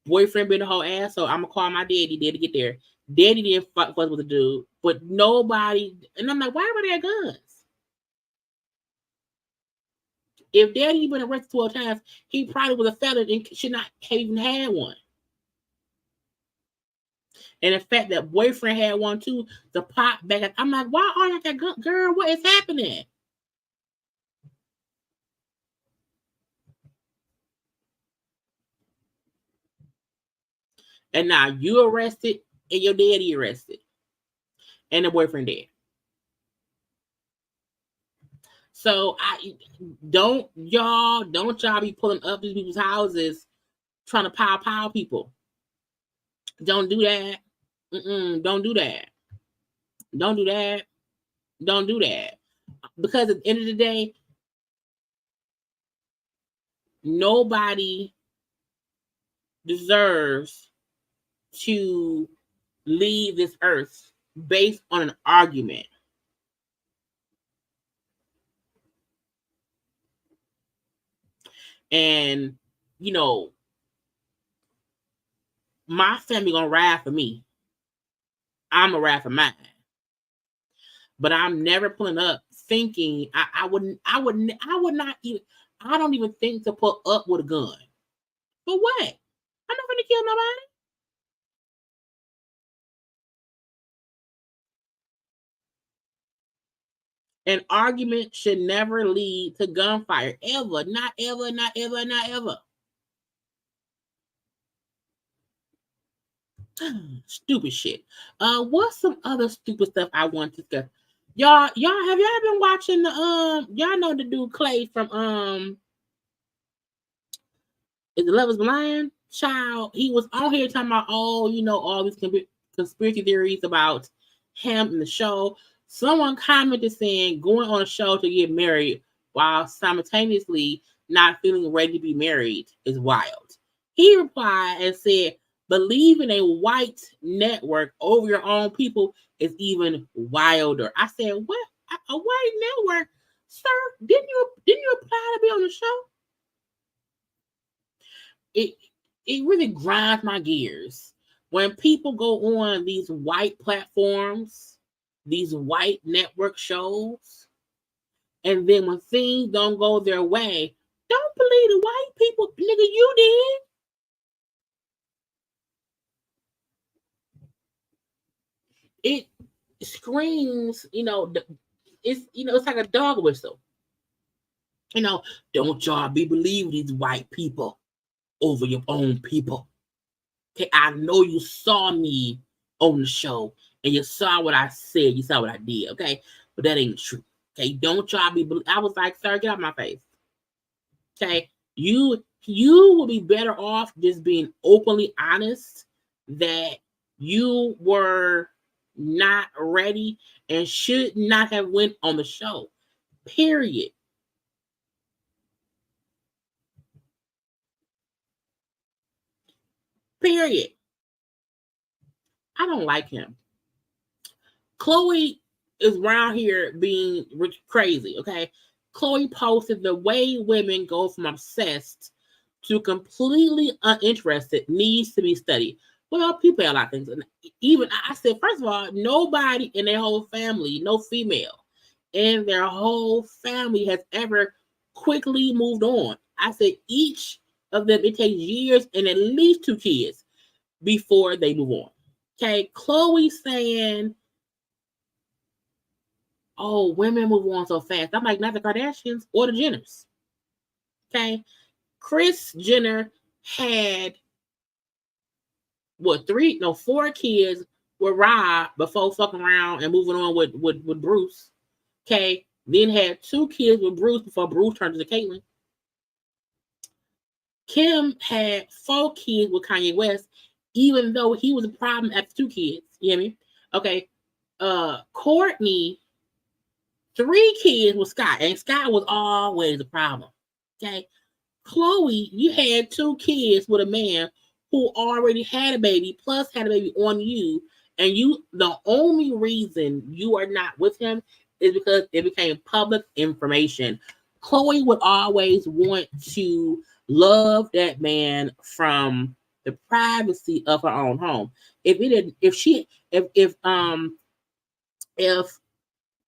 Boyfriend being a whole asshole. I'm gonna call my daddy. Daddy get there. Daddy didn't fuss with the dude, but nobody. And I'm like, why everybody got guns? If Daddy been arrested 12 times, he probably was a felon and should not have even had one. And the fact that boyfriend had one too, the pop back. I'm like, why aren't that gun? Girl, what is happening? And now you arrested and your daddy arrested. And the boyfriend dead. So don't y'all be pulling up these people's houses trying to pow people. Don't do that. Don't do that. Don't do that. Don't do that. Because at the end of the day, nobody deserves to leave this earth based on an argument. And, you know, my family gonna ride for me. I'm a ride for mine. But I'm never pulling up thinking I would not even, I don't even think to pull up with a gun. For what? I'm not gonna kill nobody. An argument should never lead to gunfire. Ever. Not ever, not ever, not ever. Stupid shit. What's some other stupid stuff I want to discuss? Y'all, have y'all been watching the y'all know the dude Clay from Is the Love Is Blind? Child, he was on here talking about all these conspiracy theories about him in the show. Someone commented saying going on a show to get married while simultaneously not feeling ready to be married is wild. He replied and said, believing a white network over your own people is even wilder. I said, what? A white network? Sir, didn't you apply to be on the show? It really grinds my gears when people go on these white platforms, these white network shows, and then when things don't go their way, don't believe the white people. Nigga, you did. It screams, it's like a dog whistle. Don't y'all be believing these white people over your own people. Okay, I know you saw me on the show and you saw what I said, you saw what I did, okay? But that ain't true. Okay, don't y'all be. I was like, sir, get out of my face. Okay, you will be better off just being openly honest that you were not ready and should not have went on the show. Period. Period. I don't like him. Chloe is around here being crazy, okay? Chloe posted the way women go from obsessed to completely uninterested needs to be studied. Well, people have a lot of things. Even I said, first of all, nobody in their whole family, no female in their whole family has ever quickly moved on. I said each of them, it takes years and at least 2 kids before they move on. Okay, Chloe saying, oh, women move on so fast. I'm like, not the Kardashians or the Jenners. Okay, Kris Jenner had 4 kids with Rob before fucking around and moving on with Bruce. Okay. Then had 2 kids with Bruce before Bruce turned into Caitlyn. Kim had 4 kids with Kanye West, even though he was a problem after 2 kids. You hear me? Okay. Courtney, 3 kids with Scott, and Scott was always a problem. Okay. Chloe, you had 2 kids with a man who already had a baby, plus had a baby on you, and the only reason you are not with him is because it became public information. Chloe would always want to love that man from the privacy of her own home. If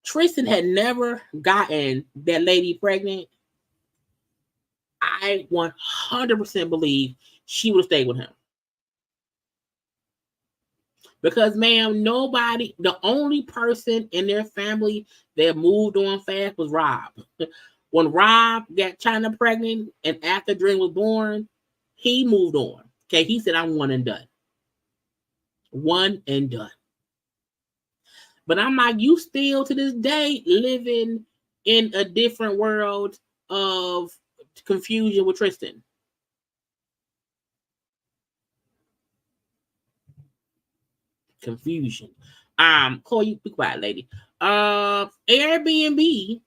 Tristan had never gotten that lady pregnant, I 100% believe she would have stayed with him. Because, ma'am, the only person in their family that moved on fast was Rob. When Rob got China pregnant and after Dream was born, he moved on. Okay, he said, I'm one and done. One and done. But I'm like, you still to this day living in a different world of confusion with Tristan. Confusion. Chloe, be quiet, lady. Airbnb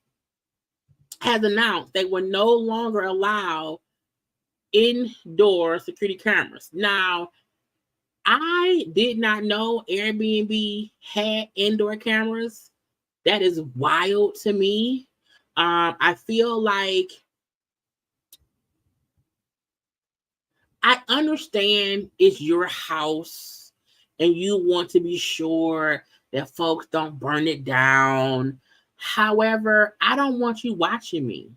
has announced they will no longer allow indoor security cameras. Now, I did not know Airbnb had indoor cameras. That is wild to me. I feel like I understand it's your house and you want to be sure that folks don't burn it down. However, I don't want you watching me.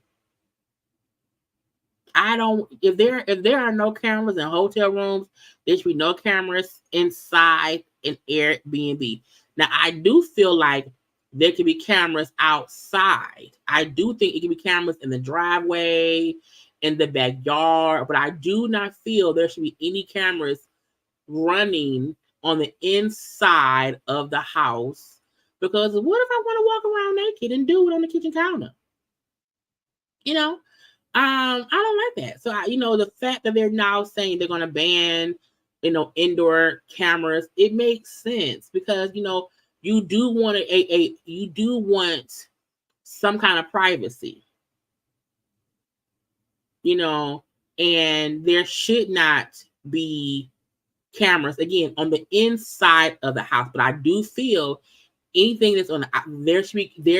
If there are no cameras in hotel rooms, there should be no cameras inside an Airbnb. Now, I do feel like there could be cameras outside. I do think it could be cameras in the driveway, in the backyard, but I do not feel there should be any cameras running on the inside of the house, because what if I want to walk around naked and do it on the kitchen counter? I don't like that. So the fact that they're now saying they're going to ban, indoor cameras, it makes sense because you do want you do want some kind of privacy, and there should not be cameras again on the inside of the house. But I do feel anything that's there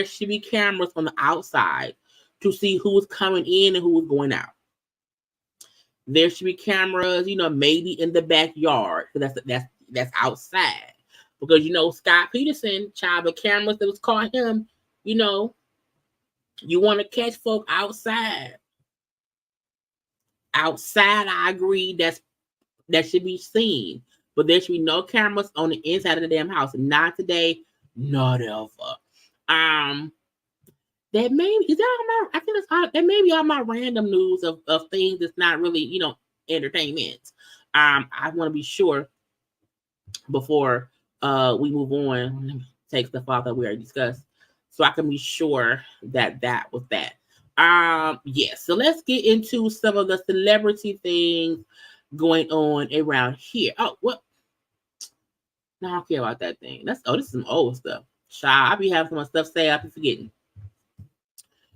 should be cameras on the outside to see who's coming in and who's going out. There should be cameras, maybe in the backyard, because that's outside. Because Scott Peterson, child of cameras that was caught him, you want to catch folk outside. Outside, I agree, that should be seen. But there should be no cameras on the inside of the damn house. Not today, not ever. That may be all my random news of things that's not really, entertainment. I want to be sure before we move on, let me take stuff off that we already discussed, so I can be sure that was that. Yes, so let's get into some of the celebrity things going on around here. Oh, what? No, I don't care about that thing. This is some old stuff. Child, I be having some stuff say I be forgetting.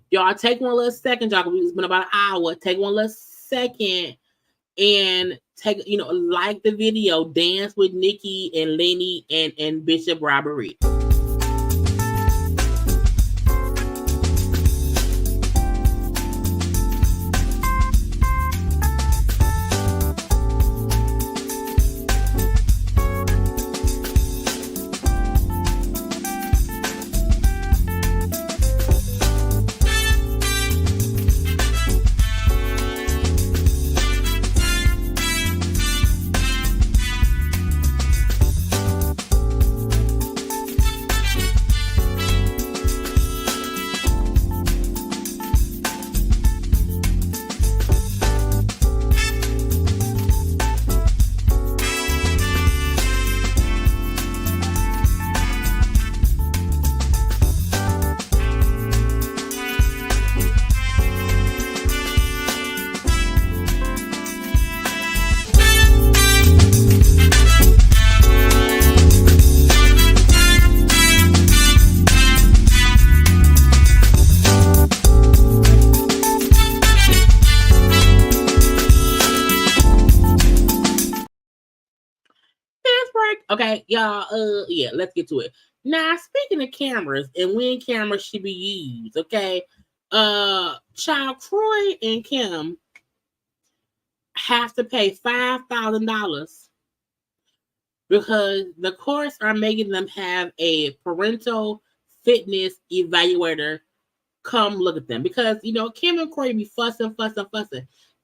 Y'all take one little second, y'all. It's been about an hour. Take one little second and like the video, dance with Nicki and Lenny and Bishop Robbery. Okay, y'all. Yeah, let's get to it. Now, speaking of cameras and when cameras should be used, okay. Child Croy and Kim have to pay $5,000 because the courts are making them have a parental fitness evaluator come look at them because Kim and Corey be fussing.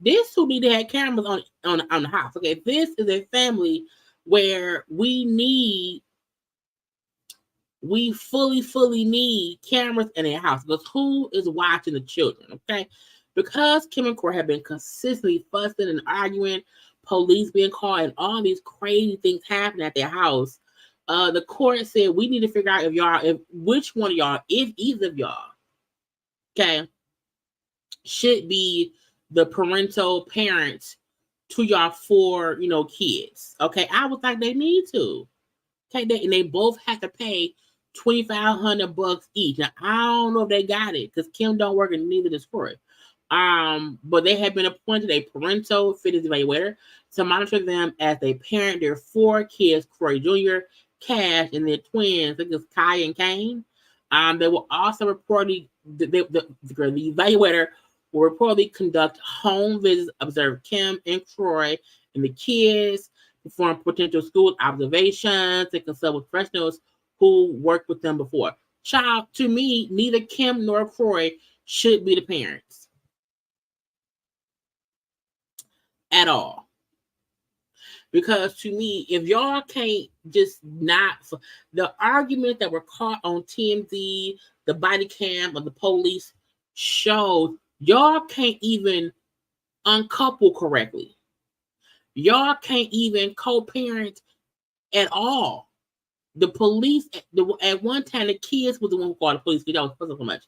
This who need to have cameras on the house. Okay, this is a family where we fully need cameras in their house because who is watching the children? Okay, because Kim and Corey have been consistently fussing and arguing, police being called, and all these crazy things happening at their house. The court said we need to figure out if which one of y'all, if either of y'all, okay, should be the parental parents to y'all 4, kids. Okay, I was like, they need to. Okay, and they both have to pay $2,500 each. Now I don't know if they got it because Kim don't work and neither does Corey. But they have been appointed a parental fitness evaluator to monitor them as they parent their 4 kids, Corey Jr., Cash, and their twins, I think it's Kai and Kane. They will also reportedly the evaluator will reportedly conduct home visits, observe Kim and Troy and the kids, perform potential school observations, and consult with professionals who worked with them before. Child, to me, neither Kim nor Troy should be the parents at all. Because to me, if y'all can't just not, the argument that were caught on TMZ, the body cam of the police showed y'all can't even uncouple correctly. Y'all can't even co-parent at all. The police, at one time, the kids was the one who called the police. We don't so much.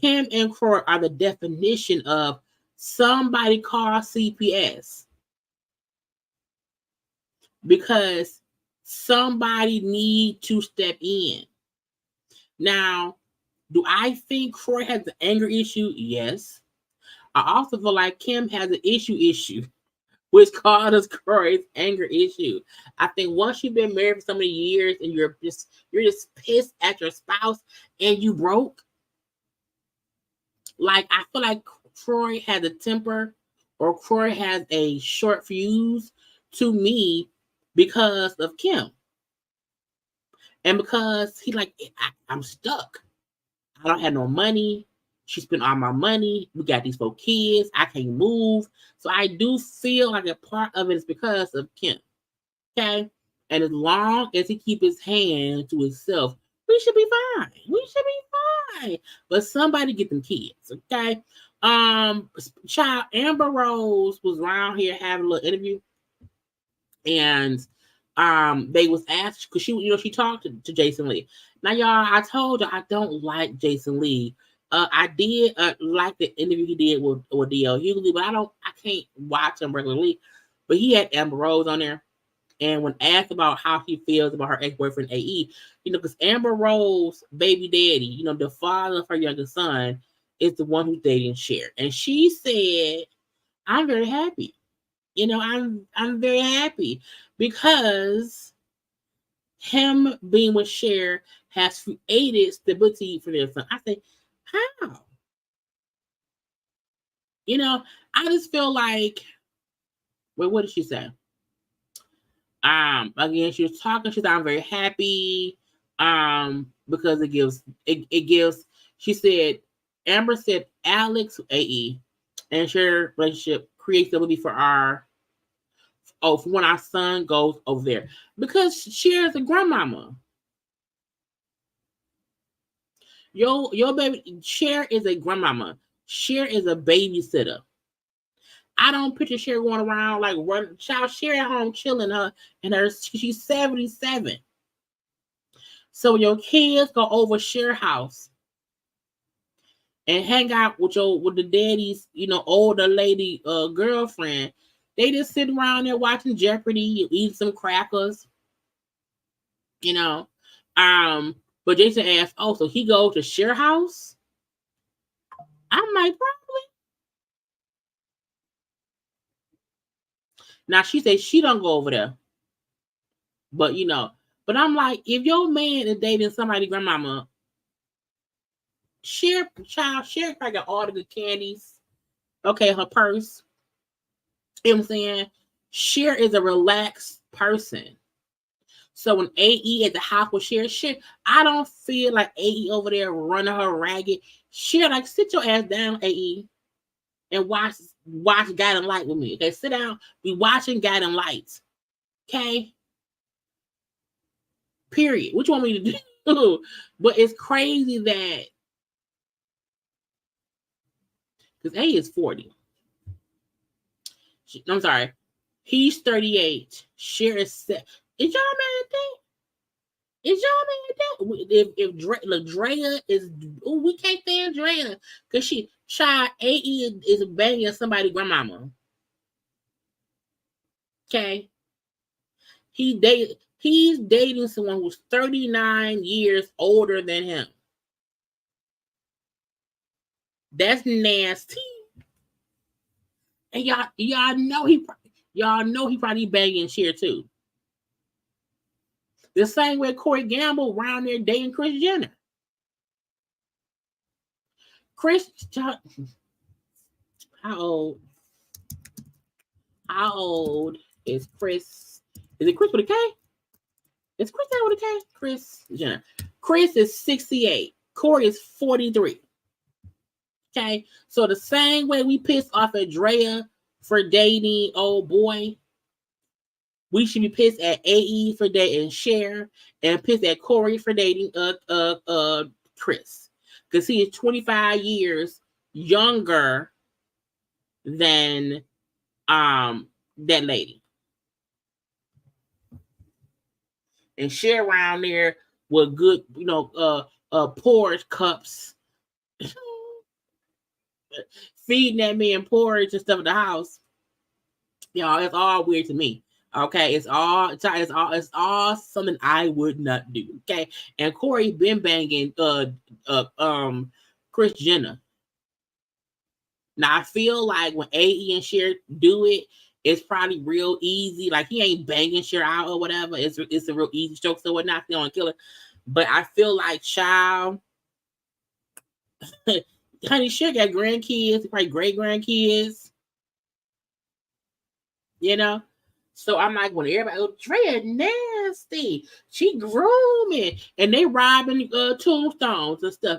Kim and Croy are the definition of somebody call CPS. Because somebody need to step in. Now, do I think Croy has an anger issue? Yes. I also feel like Kim has an issue, which causes Croy's anger issue. I think once you've been married for so many years and you're just pissed at your spouse and you broke, like I feel like Croy has a temper or Croy has a short fuse to me because of Kim. And because he's like, I'm stuck. I don't have no money. She spent all my money. We got these 4 kids. I can't move. So I do feel like a part of it is because of Kim. Okay? And as long as he keep his hand to himself, we should be fine. But somebody get them kids. Okay? Child, Amber Rose was around here having a little interview. And they was asked because she talked to Jason Lee. Now, y'all, I told you I don't like Jason Lee. I did like the interview he did with D.L. Hughley, but I can't watch him regularly. But he had Amber Rose on there, and when asked about how he feels about her ex-boyfriend AE, because Amber Rose baby daddy, the father of her youngest son, is the one who's dating Cher, and she said, "I'm very happy." I'm very happy because him being with Cher has created stability for their son. I say, how? I just feel like, wait, what did she say? Again, she was talking. She said, "I'm very happy, because it gives." She said, Amber said, Alex, AE, and Cher relationship creates stability for when our son goes over there. Because Cher is a grandmama. Your baby, Cher is a grandmama. Cher is a babysitter. I don't picture Cher going around like run child Cher at home chilling she's 77. So your kids go over Cher house and hang out with the daddy's, older lady girlfriend. They just sit around there watching Jeopardy, eating some crackers, But Jason asked, "Oh, so he goes to Cher house?" I'm like, probably. Now she said she don't go over there, But but I'm like, if your man is dating somebody's grandmama, Cher probably got all the good candies. Okay, her purse. You know what I'm saying? Cher is a relaxed person. So when AE at the house with Cher, I don't feel like AE over there running her ragged. Cher, like, sit your ass down, AE, and watch Guiding Light with me. Okay, sit down. Be watching Guiding Lights. Okay? Period. What you want me to do? But it's crazy that because AE is 40. I'm sorry. He's 38. Cher is 7. Is y'all mad at that? Is y'all mad at that? If Drea is, we can't stand Drea because AE is banging somebody's grandmama. Okay, he's dating someone who's 39 years older than him. That's nasty. And y'all know he probably banging Cher too. The same way Corey Gamble around there dating Kris Jenner. How old is Kris? Is it Kris with a K? Is Kris there with a K? Kris Jenner. Kris is 68. Corey is 43. Okay, so the same way we pissed off at Drea for dating old boy, we should be pissed at AE for dating Cher and pissed at Corey for dating Kris. Because he is 25 years younger than that lady. And Cher around there with good, porridge cups. Feeding that man porridge and stuff in the house. Y'all, it's all weird to me. Okay, it's all something I would not do. Okay, and Corey been banging Kris Jenner. Now I feel like when AE and Cher do it, it's probably real easy. Like he ain't banging Cher out or whatever. It's a real easy stroke, so whatnot. They don't kill her. But I feel like child, honey, Cher got grandkids, probably great grandkids. So I'm like, when everybody, Drea nasty, she grooming, and they robbing tombstones and stuff.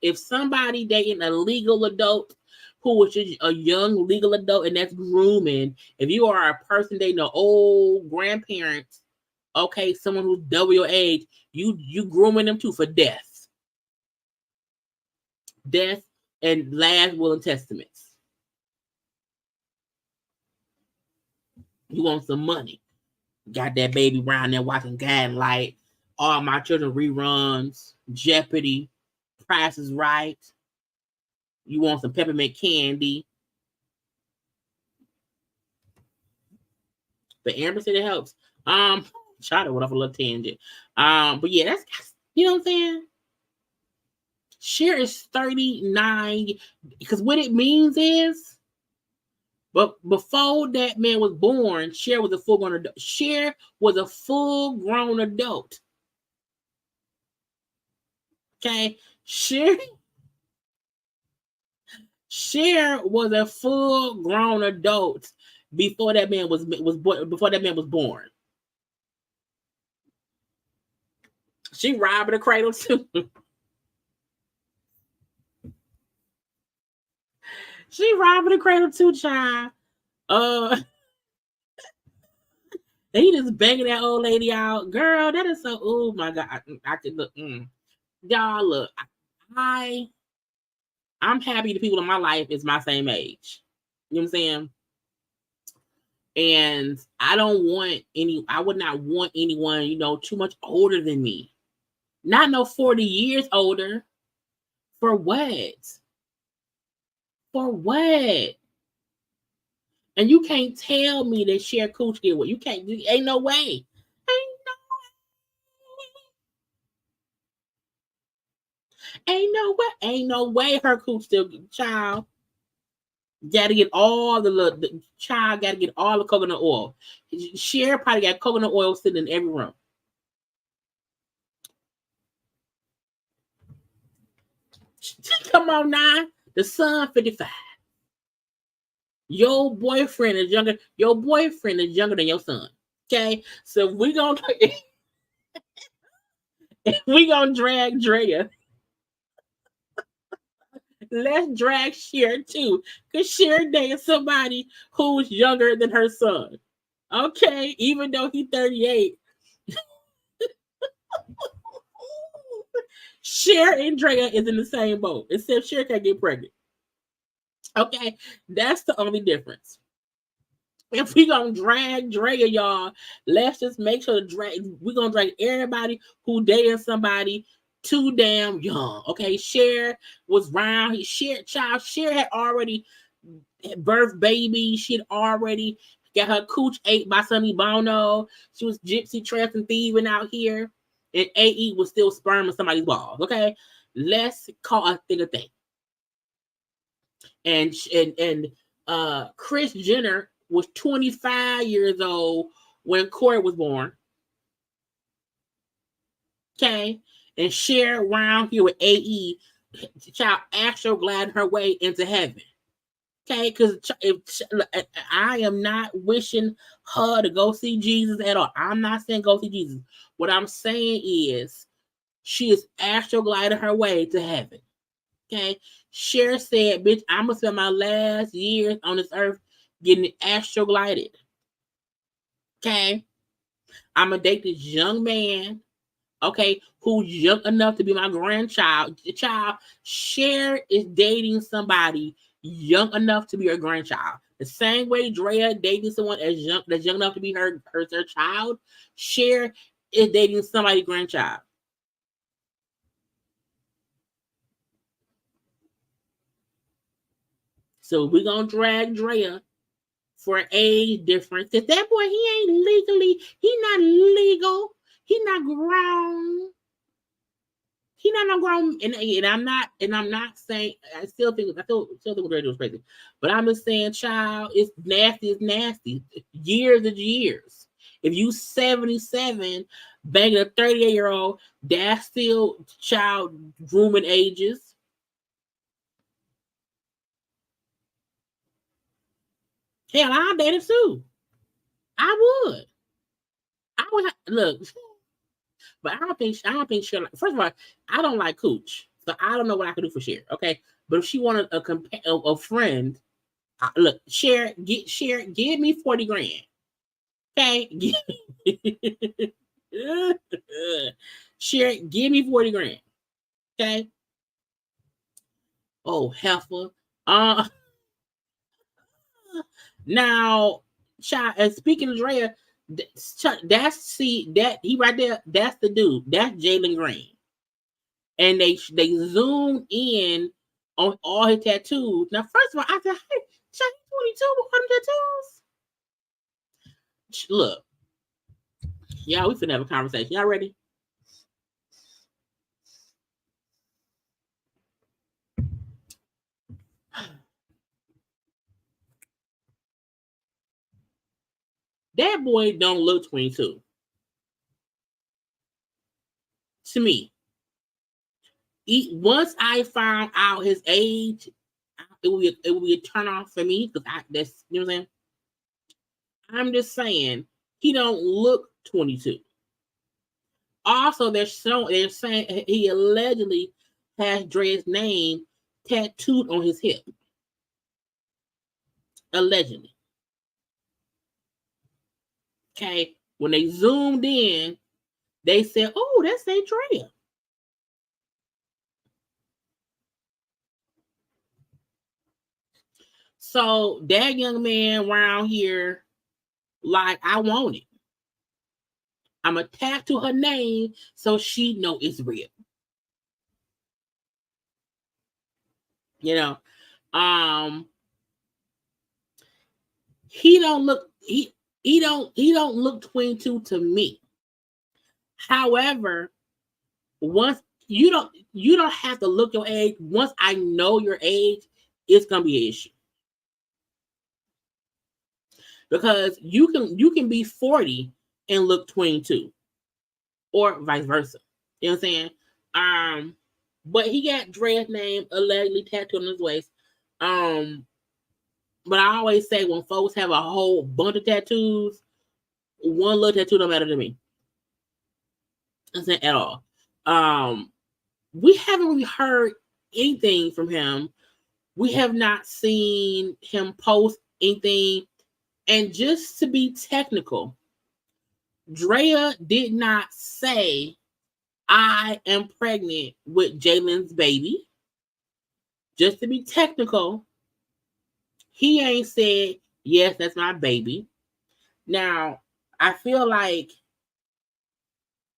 If somebody dating a legal adult who is a young legal adult and that's grooming, if you are a person dating an old grandparents, okay, someone who's double your age, you grooming them too for death and last will and testaments. You want some money. Got that baby around there watching Guiding Light, All My Children reruns, Jeopardy, Price is Right. You want some peppermint candy. But Amber said it helps. Try to went off a little tangent. But yeah, that's you know what I'm saying? Cher is 39 because what it means is, but before that man was born, Cher was a full-grown adult. Cher was a full-grown adult. Okay, Cher was a full-grown adult before that man was born. She robbed the cradle too. She robbing the cradle too, child. And he just banging that old lady out. Girl, that is so, oh my God. I could look. Y'all, look. I'm happy the people in my life is my same age. You know what I'm saying? And I would not want anyone, too much older than me. Not no 40 years older. For what? For what? And you can't tell me that Cher Cooch get what you can't. Ain't no way. Ain't no way her Cooch still child. Gotta get all the child. Gotta get all the coconut oil. Cher probably got coconut oil sitting in every room. Come on now. The son 55. Your boyfriend is younger. Your boyfriend is younger than your son. Okay, so we gonna drag Drea. Let's drag Cher too, because Cher dated somebody who's younger than her son. Okay, even though he's 38. Cher and Drea is in the same boat, except Cher can't get pregnant. Okay, that's the only difference. If we gonna drag Drea, y'all, let's just make sure we're gonna drag everybody who dating somebody too damn young. Okay, Cher was round. Cher had already birthed baby. She'd already got her cooch ate by Sonny Bono. She was gypsy trapping, thieving out here, and AE was still sperm in somebody's balls. Okay, let's call a thing a thing. And Kris Jenner was 25 years old when Corey was born. Okay, and Cher around here with AE, child astro gliding her way into heaven. Okay, because I am not wishing her to go see Jesus at all. I'm not saying go see Jesus. What I'm saying is she is astro gliding her way to heaven. Okay, Cher said, "Bitch, I'm gonna spend my last years on this earth getting astro glided." Okay, I'm gonna date this young man. Okay, who's young enough to be my grandchild. Cher is dating somebody young enough to be her grandchild. The same way Drea dating someone that's young enough to be her child. Cher is dating somebody's grandchild. So we're gonna drag Drea for an age difference. Cause that boy, he not legal. He not grown. He not grown. And I'm not saying I still think Drea was crazy. But I'm just saying, child, it's nasty. Years and years. If you 77 banging a 38-year-old, that's still child grooming ages. Hell, I'll date him too. I would look, but I don't think Cher. First of all, I don't like cooch, so I don't know what I can do for Cher. Okay, but if she wanted a friend, look, Cher, give me 40 grand. Okay, Cher, give me 40 grand. Okay. Oh, heifer. Now, child, and speaking of Drea, that he right there, that's the dude. That's Jalen Green. And they zoomed in on all his tattoos. Now, first of all, I said, hey, child, 22 with all them tattoos. Look, y'all, we finna have a conversation. Y'all ready? That boy don't look 22. To me. Once I found out his age, it will be a turn off for me because that's, you know what I'm saying? I'm just saying he don't look 22. Also, they're saying he allegedly has Dre's name tattooed on his hip. Allegedly. Okay, when they zoomed in, they said, "Oh, that's Drea." So that young man around here, like, I want it. I'm attached to her name so she know it's real. You know, he don't look 22 to me. However, once you don't have to look your age. Once I know your age, it's gonna be an issue. Because you can be 40 and look 22, or vice versa. You know what I'm saying? But he got Dre's name allegedly tattooed on his waist. But I always say when folks have a whole bunch of tattoos, one little tattoo don't matter to me. That's not at all. We haven't really heard anything from him. We have not seen him post anything. And just to be technical, Drea did not say, I am pregnant with Jalen's baby. Just to be technical, he ain't said, yes, that's my baby. Now, I feel like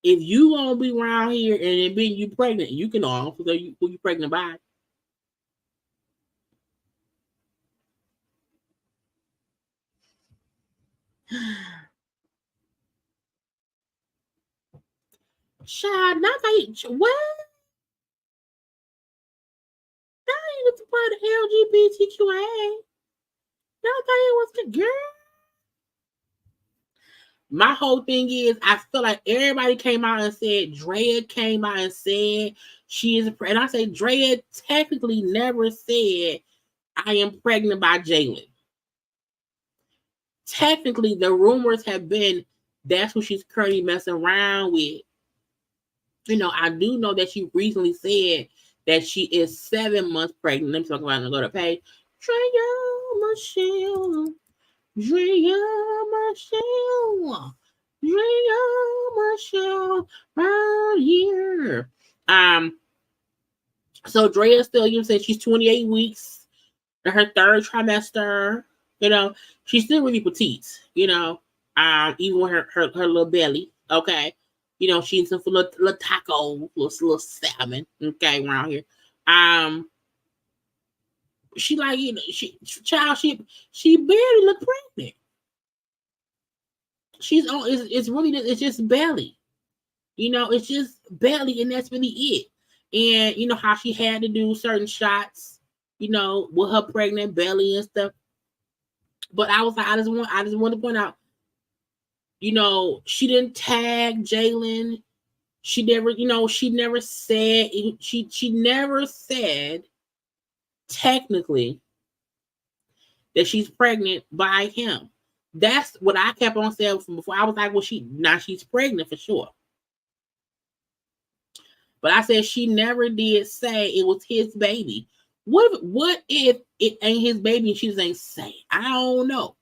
if you gonna be around here and then being you pregnant, you can also say who you pregnant by. Child, not like what? Now you was part of LGBTQIA. Y'all thought it was the girl. My whole thing is, I feel like everybody came out and said, Drea came out and said she is, and I say Drea technically never said I am pregnant by Jalen. Technically, the rumors have been that's who she's currently messing around with. You know, I do know that she recently said that she is 7 months pregnant. Let me talk about it and go to page. Drea Michelle. Right here. So Drea still, you say she's 28 weeks in her third trimester. You know, she's still really petite, you know, even with her little belly. Okay. You know, she eats some little taco, little salmon, okay, around here. She like, you know, she barely look pregnant. She's on, it's just belly. You know, it's just belly, and that's really it. And you know how she had to do certain shots, you know, with her pregnant belly and stuff. But I was like, I just want to point out, you know, she didn't tag Jalen. She never, you know, she never said technically that she's pregnant by him. That's what I kept on saying from before. I was like, well, she's pregnant for sure. But I said she never did say it was his baby. What if it ain't his baby and she just ain't say? I don't know.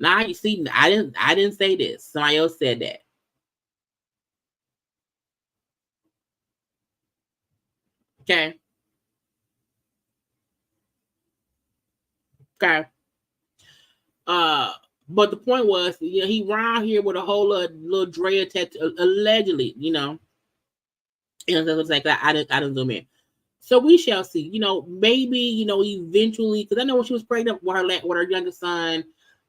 Now you see, I didn't say this. Somebody else said that. Okay. Okay. But the point was, you know, he around here with a whole little Drea tattoo, allegedly, you know. And it was like that. I didn't zoom in. So we shall see. You know, maybe, you know, eventually, because I know when she was pregnant with her youngest son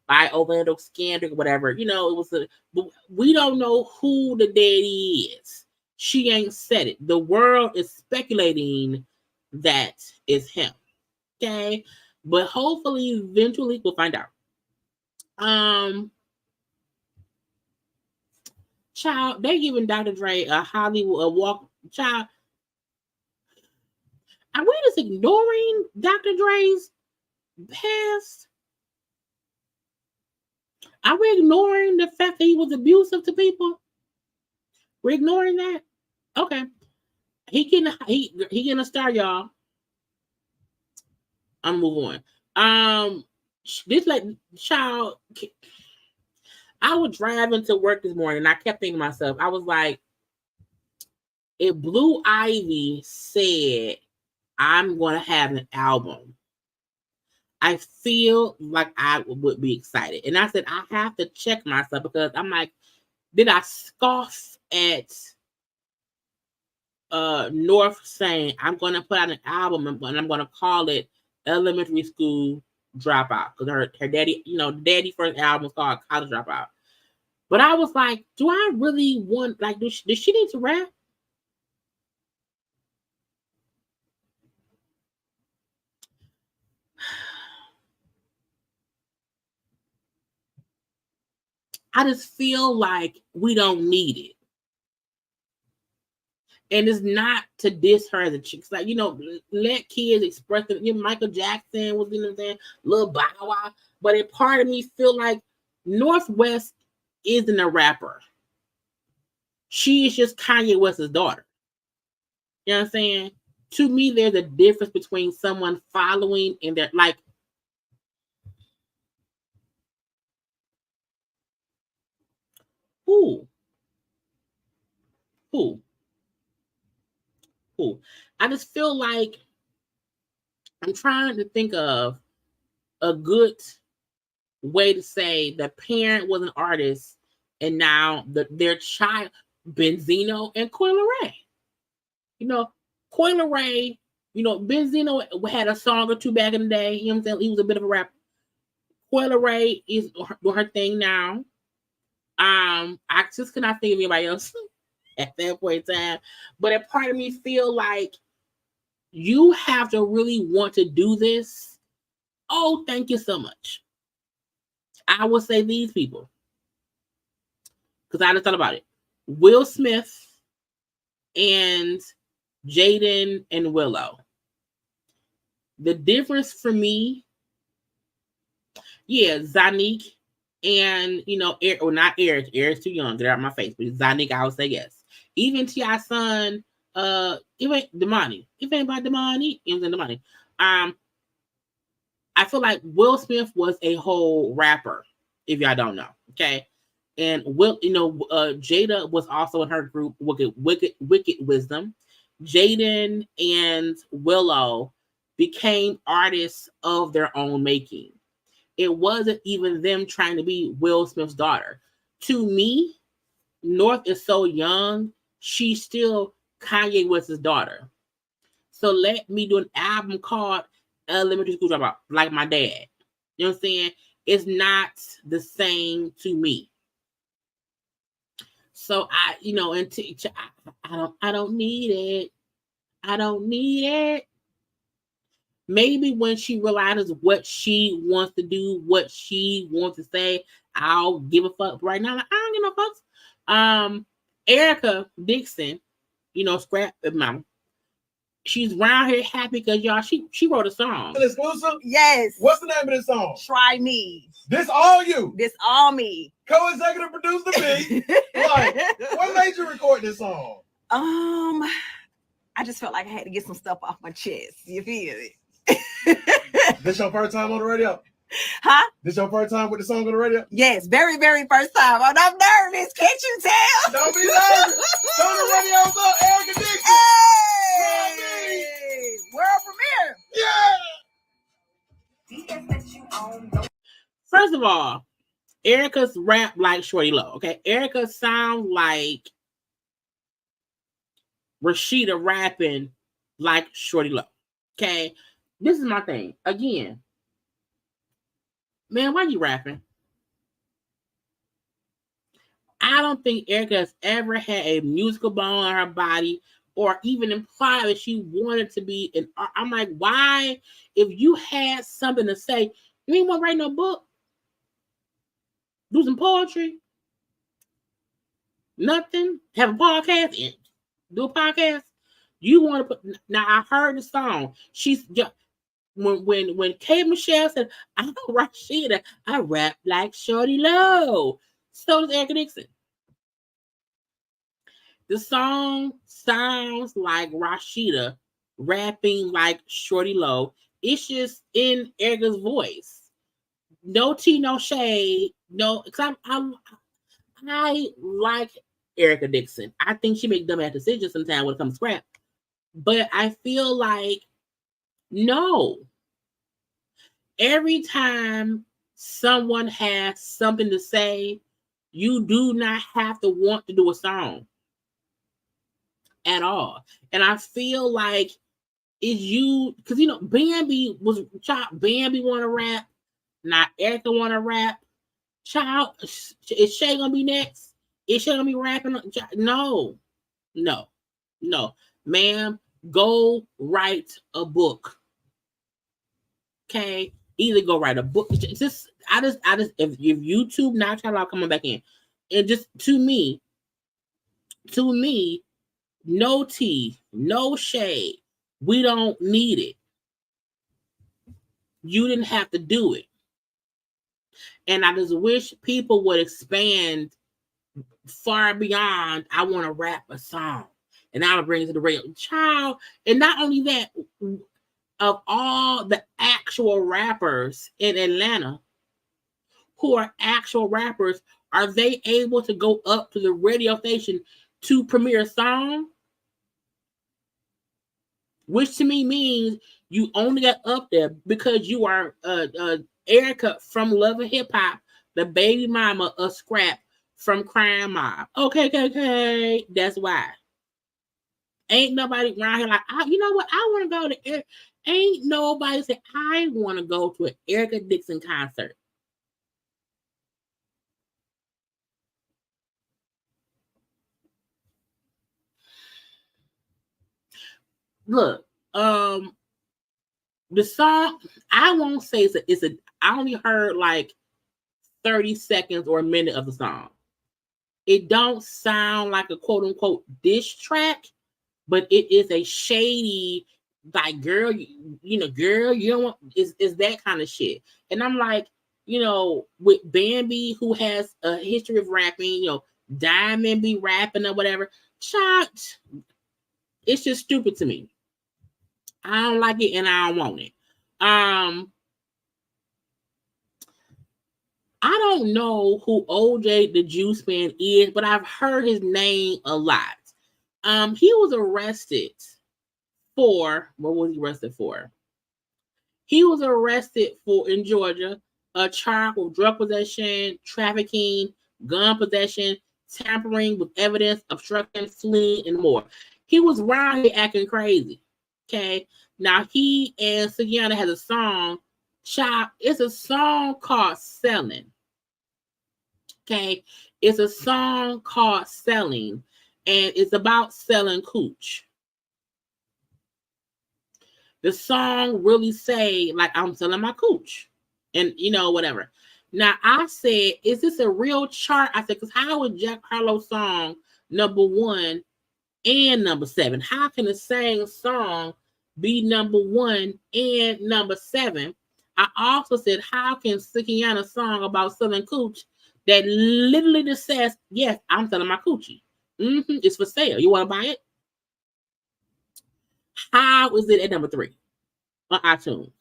by Orlando Scandrick or whatever, you know, it was but we don't know who the daddy is. She ain't said it. The world is speculating that is him. Okay. But hopefully eventually we'll find out. Child, they giving Dr. Dre a Hollywood walk. Child, are we just ignoring Dr. Dre's past? Are we ignoring the fact that he was abusive to people? We're ignoring that? Okay. He getting a star, y'all. I'm moving on. This like child. I was driving to work this morning and I kept thinking to myself, I was like, if Blue Ivy said, I'm gonna have an album, I feel like I would be excited. And I said, I have to check myself because I'm like, did I scoff at North saying I'm gonna put out an album and I'm gonna call it Elementary School Dropout? Because her daddy, you know, daddy first album was called College Dropout. But I was like, do I really want, like, does she need to rap? I just feel like we don't need it. And it's not to diss her as a chick. It's like, let kids express them. Michael Jackson was, Lil Bow Wow. But a part of me feel like Northwest isn't a rapper. She is just Kanye West's daughter. You know what I'm saying? To me, there's a difference between someone following and they're like, who? I just feel like I'm trying to think of a good way to say the parent was an artist and now their child, Benzino and Coyle Ray. Coyle Ray, Benzino had a song or two back in the day. You know what I'm saying? He was a bit of a rapper. Coyle Ray is doing her thing now. I just could not think of anybody else at that point in time. But a part of me feel like you have to really want to do this. Oh, thank you so much. I will say these people, because I just thought about it. Will Smith and Jaden and Willow. The difference for me, Zanique and, not Eric. Eric's too young. They're out my face. But Zanique, I would say yes. Even T.I.'s son, it ain't Damani. It ain't about Damani. It was Damani. I feel like Will Smith was a whole rapper, if y'all don't know. Okay. And Jada was also in her group, Wicked Wisdom. Jaden and Willow became artists of their own making. It wasn't even them trying to be Will Smith's daughter. To me, North is so young, she's still Kanye West's daughter. So let me do an album called Elementary School Dropout, like my dad. You know what I'm saying? It's not the same to me. So I don't need it. I don't need it. Maybe when she realizes what she wants to do, what she wants to say, I'll give a fuck. Right now, I don't give no fucks. Erica Dixon, Scrap Mama. She's around here happy because y'all, she wrote a song. Exclusive? Yes. What's the name of this song? Try Me. This all you. This all me. Co-executive producer me. Like, what made you record this song? I just felt like I had to get some stuff off my chest. You feel it? This your first time on the radio? Huh? This your first time with the song on the radio? Yes, very, very first time. I'm nervous. Can't you tell? Don't be nervous. On the radio's up, Erica Dixon. Hey! World premiere. Yeah. First of all, Erica's rap like Shorty Low. Okay, Erica sounds like Rashida rapping like Shorty Low. Okay, this is my thing. Again, man, why you rapping? I don't think Erica has ever had a musical bone on her body or even implied that she wanted to be an art. I'm like, why? If you had something to say, you ain't want to write no book? Do some poetry? Nothing? Have a podcast? Do a podcast? You want to put... Now, I heard the song. She's just... When K. Michelle said, I'm Rashida, I rap like Shorty Low. So does Erica Dixon. The song sounds like Rashida rapping like Shorty Low. It's just in Erica's voice. No tea, no shade. No, because I like Erica Dixon. I think she makes dumbass decisions sometimes when it comes to rap. But I feel like, no. Every time someone has something to say, you do not have to want to do a song at all. And I feel like it's you, because Bambi want to rap, not Erica want to rap. Child, is Shay gonna be next? Is Shay gonna be rapping? No. Ma'am, go write a book. Okay? Either go write a book. It's just I just if YouTube now y'all coming back in, and just to me, no tea, no shade. We don't need it. You didn't have to do it. And I just wish people would expand far beyond, I want to rap a song and I'll bring it to the radio. Child, and not only that, of all the actual rappers in Atlanta who are actual rappers, are they able to go up to the radio station to premiere a song? Which to me means you only got up there because you are Erica from Love and Hip Hop, the baby mama of Scrap from Crime Mob. Okay. That's why. Ain't nobody around here like, you know what? I want to go to Ain't nobody say, I want to go to an Erica Dixon concert. Look, the song, I won't say I only heard like 30 seconds or a minute of the song. It don't sound like a quote unquote diss track, but it is a shady, like, girl, girl, you don't want, is that kind of shit. And I'm like, with Bambi, who has a history of rapping, Diamond be rapping or whatever, shot, it's just stupid to me. I don't like it and I don't want it. I don't know who OJ the Juice Man is, but I've heard his name a lot. He was arrested for, what was he arrested for? He was arrested for, in Georgia, a charge with drug possession, trafficking, gun possession, tampering with evidence, obstruction, fleeing, and more. He was around here acting crazy. Okay. Now he and Sukiana has a song. Child, it's a song called Selling. Okay. It's a song called Selling. And it's about selling cooch. The song really say, like, I'm selling my cooch. And, whatever. Now, I said, is this a real chart? I said, because how would Jack Harlow's song #1 and #7? How can the same song be #1 and #7? I also said, how can Sukiana's song about selling cooch that literally just says, yes, I'm selling my coochie. It's for sale. You want to buy it? How is it at #3 on iTunes?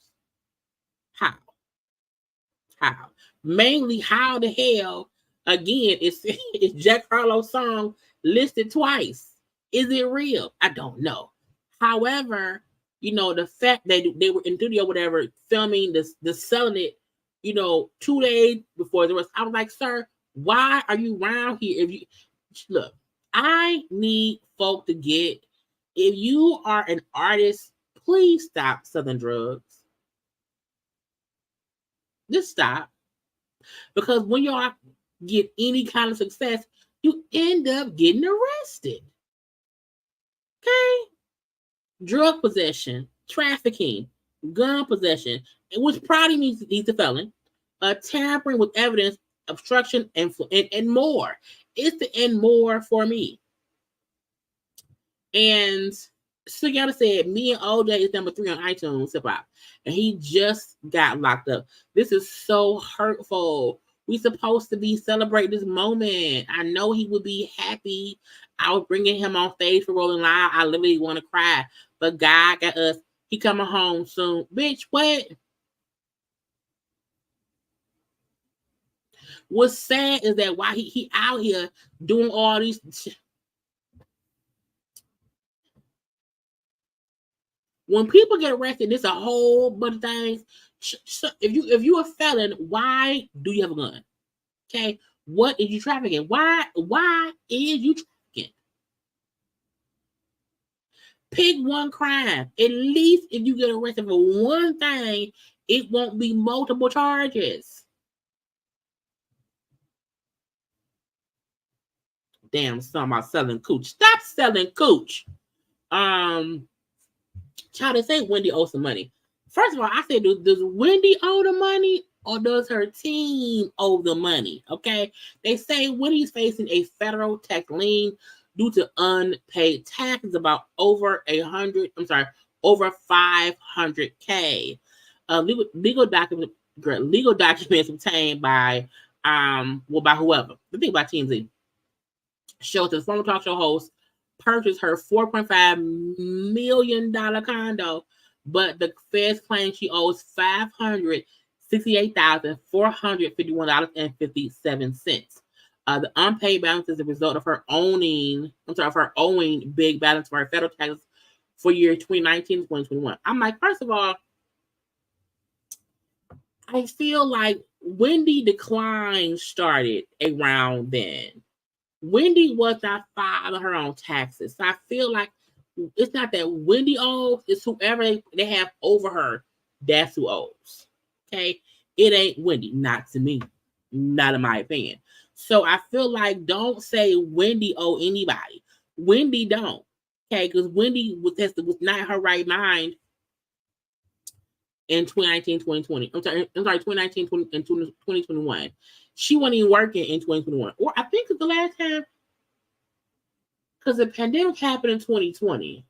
How? Mainly, how the hell, again, is Jack Harlow's song listed twice? Is it real? I don't know. However, the fact that they were in studio, whatever, filming the selling it, 2 days before the rest, I was like, sir, why are you around here? If you look, I need folk to get, if you are an artist, please stop selling drugs. Just stop. Because when y'all get any kind of success, you end up getting arrested. Okay? Drug possession, trafficking, gun possession, which probably means he's a felon, tampering with evidence, obstruction, and more. It's the and more for me. And Sukiana said, me and OJ is #3 on iTunes hip hop. And he just got locked up. This is so hurtful. We supposed to be celebrating this moment. I know he would be happy. I was bringing him on stage for Rolling Loud. I literally want to cry. But God got us. He coming home soon. Bitch, what? What's sad is that while he out here doing all these... When people get arrested, there's a whole bunch of things. If you're a felon, why do you have a gun? Okay, what is you trafficking? Why is you trafficking? Pick one crime. At least if you get arrested for one thing, it won't be multiple charges. Damn, something about selling cooch. Stop selling cooch. Child, they say Wendy owes some money. First of all, I said, does Wendy owe the money or does her team owe the money? Okay. They say Wendy's facing a federal tax lien due to unpaid taxes about over $500K. Legal documents obtained by by whoever. The thing about TMZ shows the former talk show host purchased her $4.5 million condo, but the feds claim she owes $568,451.57. The unpaid balance is a result of her owing big balance for her federal taxes for year 2019 2021. I'm like, first of all, I feel like Wendy decline started around then. Wendy was not filing her own taxes. So I feel like it's not that Wendy owes, it's whoever they have over her, that's who owes. Okay? It ain't Wendy, not to me, not in my opinion. So I feel like don't say Wendy owe anybody. Wendy don't. Okay, because Wendy was not in her right mind in 2019, 2020. I'm sorry, 2019 and 2021. She wasn't even working in 2021. Or I think it's the last time, because the pandemic happened in 2020.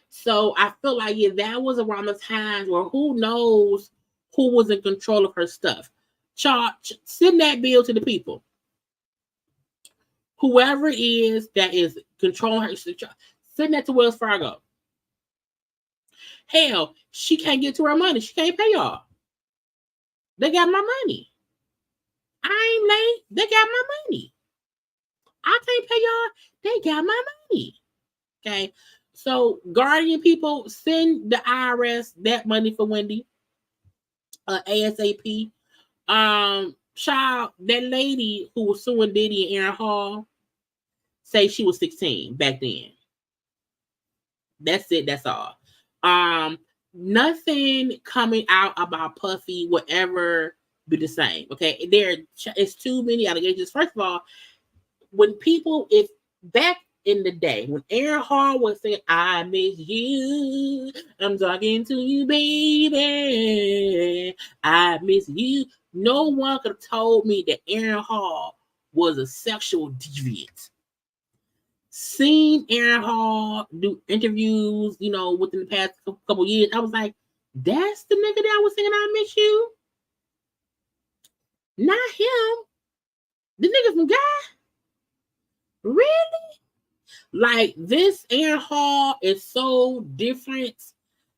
So I feel like, yeah, that was around the times where who knows who was in control of her stuff. Send that bill to the people. Whoever it is that is controlling her, send that to Wells Fargo. Hell, she can't get to her money. She can't pay y'all. They got my money. I ain't late. They got my money. I can't pay y'all. They got my money. Okay. So, Guardian people, send the IRS that money for Wendy. ASAP. Child, that lady who was suing Diddy and Aaron Hall, say she was 16 back then. That's it. That's all. Nothing coming out about Puffy will ever be the same. Okay, it's too many allegations. First of all, if back in the day when Aaron Hall was saying, "I miss you, I'm talking to you, baby, I miss you," no one could have told me that Aaron Hall was a sexual deviant. Seen Aaron Hall do interviews, within the past couple years. I was like, that's the nigga that was singing "I Miss You." Not him. The nigga from Guy. Really? Like, this Aaron Hall is so different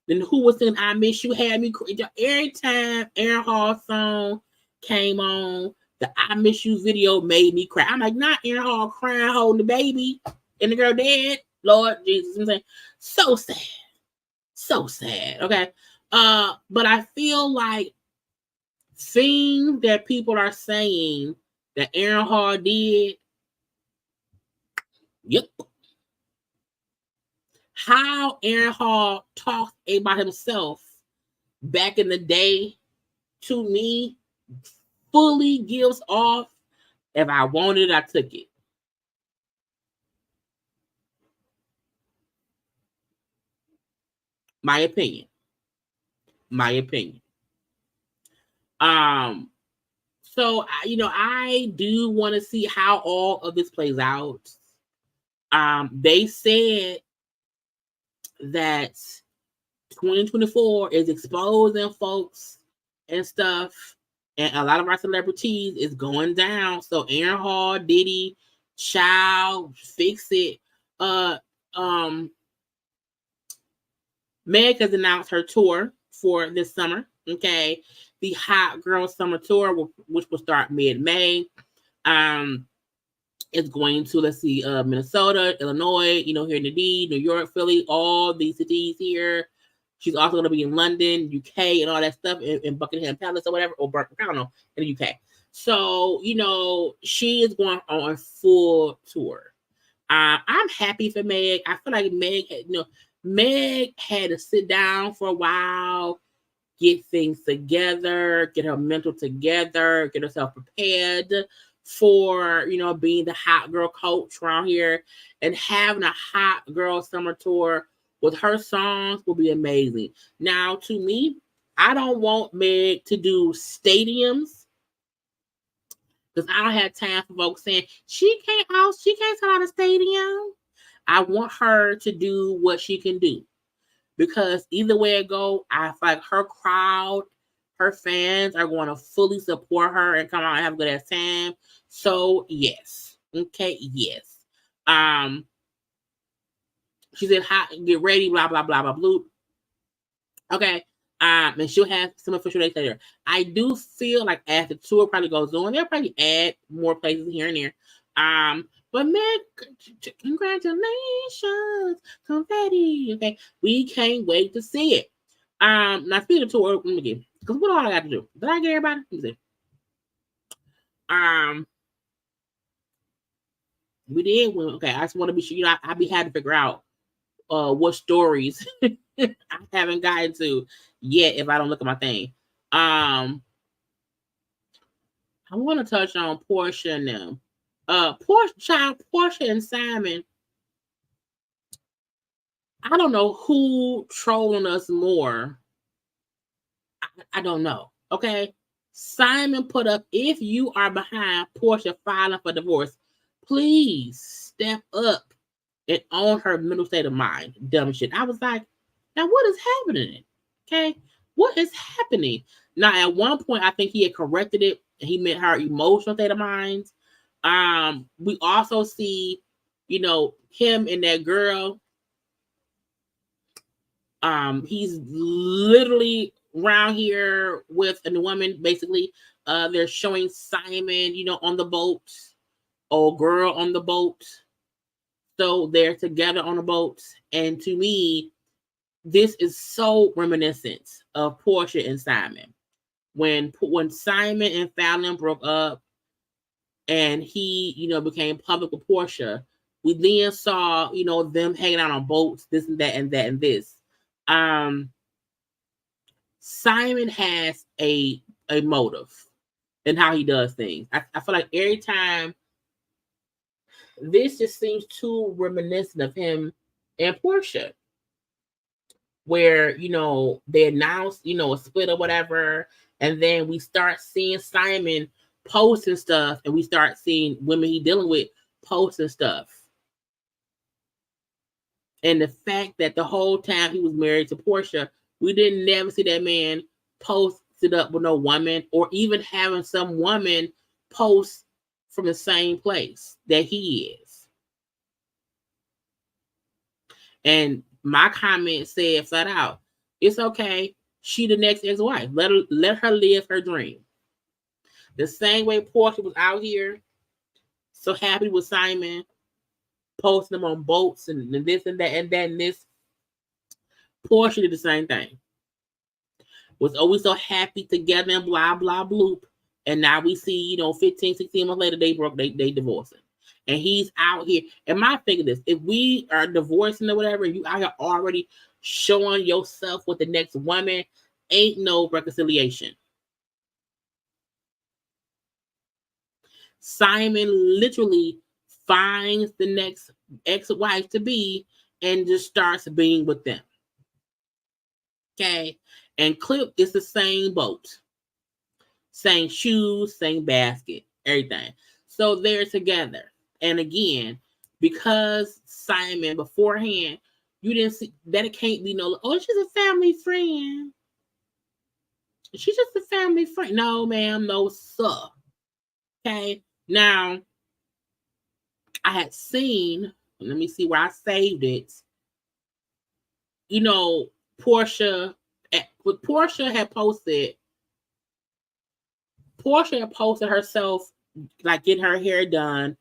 than who was singing "I Miss You." Had me every time Aaron Hall song came on, the "I Miss You" video made me cry. I'm like, not Aaron Hall crying holding the baby and the girl dead. Lord Jesus, I'm saying, so sad. Okay, but I feel like things that people are saying that Aaron Hall did. Yep. How Aaron Hall talked about himself back in the day, to me, fully gives off, if I wanted it, I took it. My opinion. So I do want to see how all of this plays out. They said that 2024 is exposing folks and stuff, and a lot of our celebrities is going down. So Aaron Hall, Diddy, Child, Fix It. Meg has announced her tour for this summer. Okay, the Hot Girl Summer Tour, which will start mid-May. It's going to, Minnesota, Illinois, here in the D, New York, Philly, all these cities here. She's also going to be in London, UK, and all that stuff, in Buckingham Palace or whatever, or I don't know, in the UK. So, she is going on a full tour. I'm happy for Meg. I feel like Meg had to sit down for a while, get things together, get her mental together, get herself prepared for, being the hot girl coach around here and having a Hot Girl Summer Tour with her songs will be amazing. Now, to me, I don't want Meg to do stadiums because I don't have time for folks saying she can't sell out a stadium. I want her to do what she can do because either way it go, I feel like her crowd, her fans are going to fully support her and come out and have a good ass time. So yes, okay, yes. She said, "Get ready, blah blah blah blah blue." Okay. And she'll have some official dates later. I do feel like as the tour probably goes on, they'll probably add more places here and there. But man, congratulations, confetti. Okay, we can't wait to see it. Now speaking of tour, let me get because what all I got to do? Did I get everybody? Let me see. We did win. Okay, I just want to be sure. You know, I'd be happy to figure out what stories I haven't gotten to yet if I don't look at my thing. I want to touch on Portia and them. Portia and Simon. I don't know who trolling us more. I don't know. Okay. Simon put up, if you are behind Portia filing for divorce, please step up and own her mental state of mind. Dumb shit. I was like, now what is happening? Okay. What is happening? Now, at one point, I think he had corrected it and he meant her emotional state of mind. We also see, you know, him and that girl. He's literally around here with a woman, basically. They're showing Simon, you know, on the boat, old girl on the boat. So they're together on a boat. And to me, this is so reminiscent of Portia and Simon. When Simon and Fallon broke up and he, you know, became public with Portia, we then saw, you know, them hanging out on boats, this and that and that and this. Simon has a motive in how he does things. I feel like every time this just seems too reminiscent of him and Portia, where, you know, they announce, you know, a split or whatever, and then we start seeing Simon posting stuff, and we start seeing women he dealing with posting stuff. And the fact that the whole time he was married to Portia, we didn't never see that man posted up with no woman, or even having some woman post from the same place that he is. And my comment said flat out, it's okay. She the next ex-wife. Let her live her dream. The same way Portia was out here so happy with Simon, posting them on boats and this and that and that and this. Portia did the same thing. Was always so happy together and blah, blah, bloop. And now we see, you know, 15, 16 months later, they divorcing. And he's out here. And my thing is this, if we are divorcing or whatever, you out here already showing yourself with the next woman, ain't no reconciliation. Simon literally finds the next ex-wife to be and just starts being with them. Okay. And Clip is the same boat. Same shoes, same basket, everything. So they're together. And again, because Simon beforehand, you didn't see that it can't be no, oh, she's a family friend. She's just a family friend. No, ma'am, no, sir. Okay. Now, I had seen, let me see where I saved it. You know, Portia had posted herself like getting her hair done,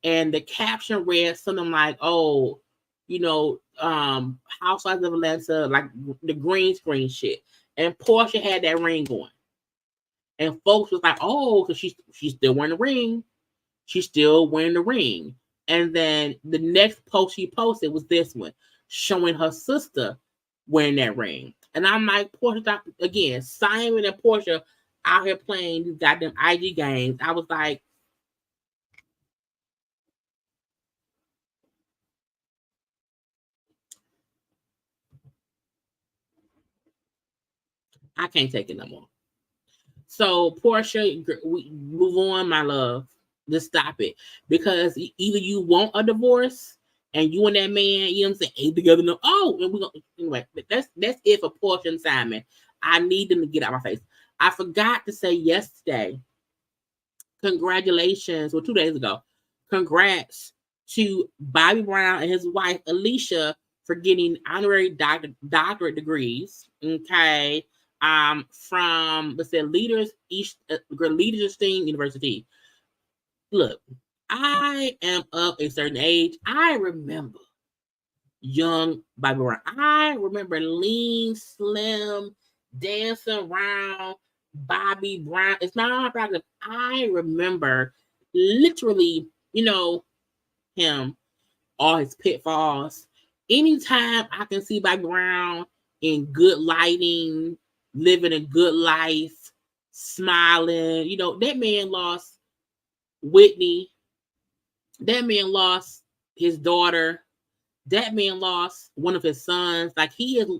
and the caption read something like, oh, you know, Housewives of Atlanta, like the green screen shit. And Portia had that ring on. And folks was like, oh, because she's still wearing the ring. She's still wearing the ring. And then the next post she posted was this one, showing her sister wearing that ring. And I'm like, Portia, again, Simon and Portia out here playing these goddamn IG games. I was like, I can't take it no more. So Portia, we move on, my love. Just stop it, because either you want a divorce and you and that man, you know what I'm saying, ain't together no. Oh, and we gonna anyway. That's it for Portia and Simon. I need them to get out of my face. I forgot to say yesterday. Congratulations, well, 2 days ago. Congrats to Bobby Brown and his wife Alicia for getting honorary doctorate degrees. Okay. From let's say Leaders University. Look, I am of a certain age. I remember young Bobby Brown. I remember lean, slim, dancing around Bobby Brown. It's not practice. I remember literally, him, all his pitfalls. Anytime I can see Bobby Brown in good lighting, living a good life, smiling, that man lost Whitney. That man lost his daughter. That man lost one of his sons. Like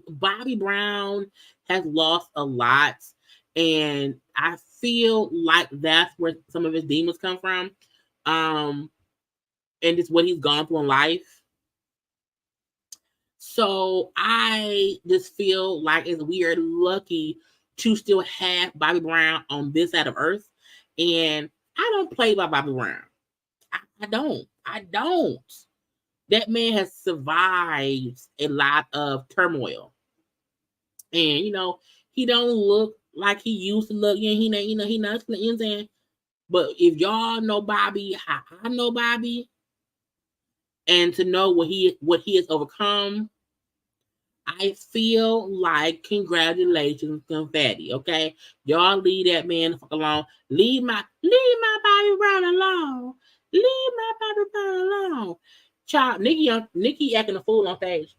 Bobby Brown has lost a lot. And I feel like that's where some of his demons come from. And it's what he's gone through in life. So I just feel like we are lucky to still have Bobby Brown on this side of earth. And I don't play by Bobby Brown. I don't. That man has survived a lot of turmoil. And, he don't look like he used to look. He not, he not, you know what I'm saying? But if y'all know Bobby, how I know Bobby, and to know what he has overcome, I feel like congratulations, confetti. Okay, y'all leave that man the fuck alone. Leave my Bobby Brown alone. Leave my Bobby Brown alone. Child, Nicki acting a fool on stage.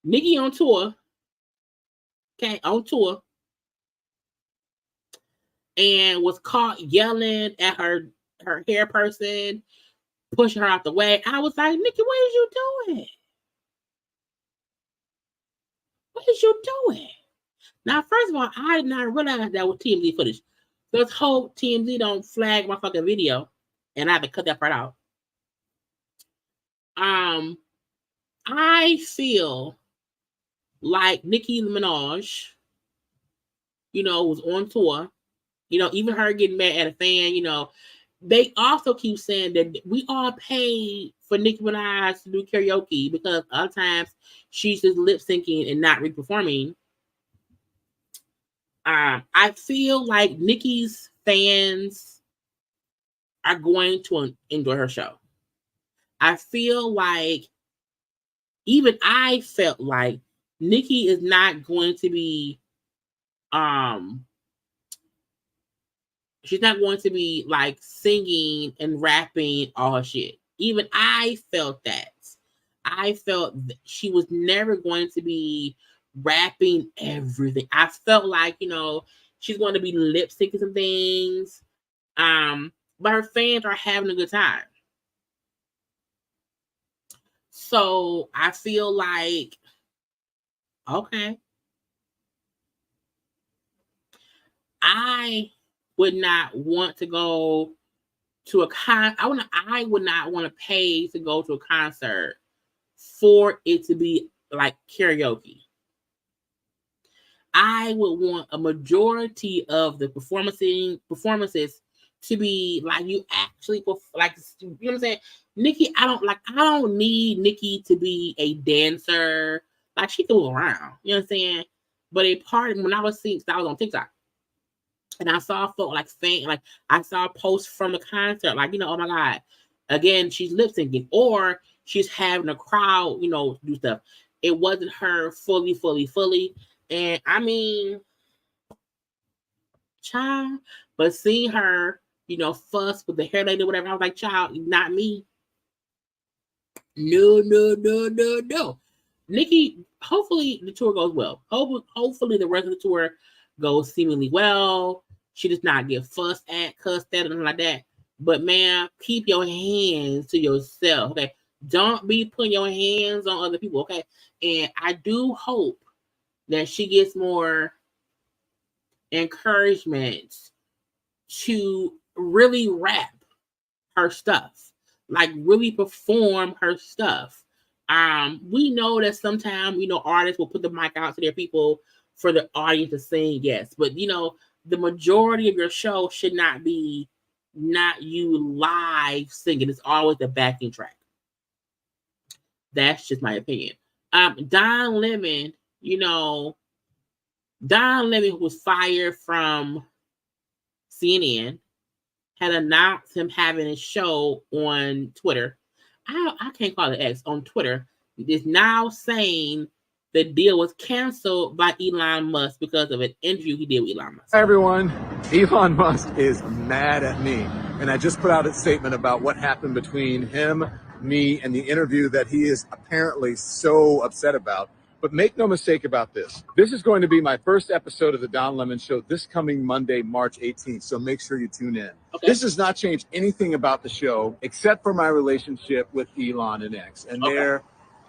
Nicki on tour. Okay, on tour. And was caught yelling at her hair person, pushing her out the way. I was like, Nicki, what is you doing? What is you doing? Now, first of all, I did not realize that was TMZ footage. Let's hope TMZ don't flag my fucking video, and I have to cut that part out. I feel like Nicki Minaj, was on tour. Even her getting mad at a fan, they also keep saying that we all pay for Nicki Minaj to do karaoke because other times she's just lip syncing and not re-performing. I feel like Nicki's fans are going to enjoy her show. I feel like even I felt like Nicki is not going to be she's not going to be like singing and rapping all her shit. Even I felt that. I felt she was never going to be rapping everything. I felt like, she's going to be lip syncing some things. But her fans are having a good time. So I feel like, okay. I would not want to go to a I would not want to pay to go to a concert for it to be like karaoke. I would want a majority of the performances to be like you actually like, you know what I'm saying? Nicki, I don't need Nicki to be a dancer. Like she can move around, you know what I'm saying? But when I was on TikTok. And I saw folk I saw posts from the concert, like, oh my God, again, she's lip syncing or she's having a crowd, do stuff. It wasn't her fully. And I mean, child, but seeing her, fuss with the hair lady or whatever, I was like, child, not me. No. Nicki, hopefully the tour goes well. Hopefully the rest of the tour goes seemingly well. She does not get fussed at, cussed at, or anything like that. But man, keep your hands to yourself, okay? Don't be putting your hands on other people, okay? And I do hope that she gets more encouragement to really rap her stuff, like really perform her stuff. We know that sometimes, artists will put the mic out to their people for the audience to sing, yes, but the majority of your show should not be not you live singing. It's always the backing track. That's just my opinion. Don Lemon, Don Lemon, who was fired from CNN, had announced him having a show on Twitter. I can't call it X, on Twitter. Is now saying the deal was canceled by Elon Musk because of an interview he did with Elon Musk. Hi everyone, Elon Musk is mad at me, and I just put out a statement about what happened between him, me, and the interview that he is apparently so upset about. But make no mistake about this. This is going to be my first episode of the Don Lemon Show this coming Monday, March 18th. So make sure you tune in. Okay. This does not change anything about the show except for my relationship with Elon and X. And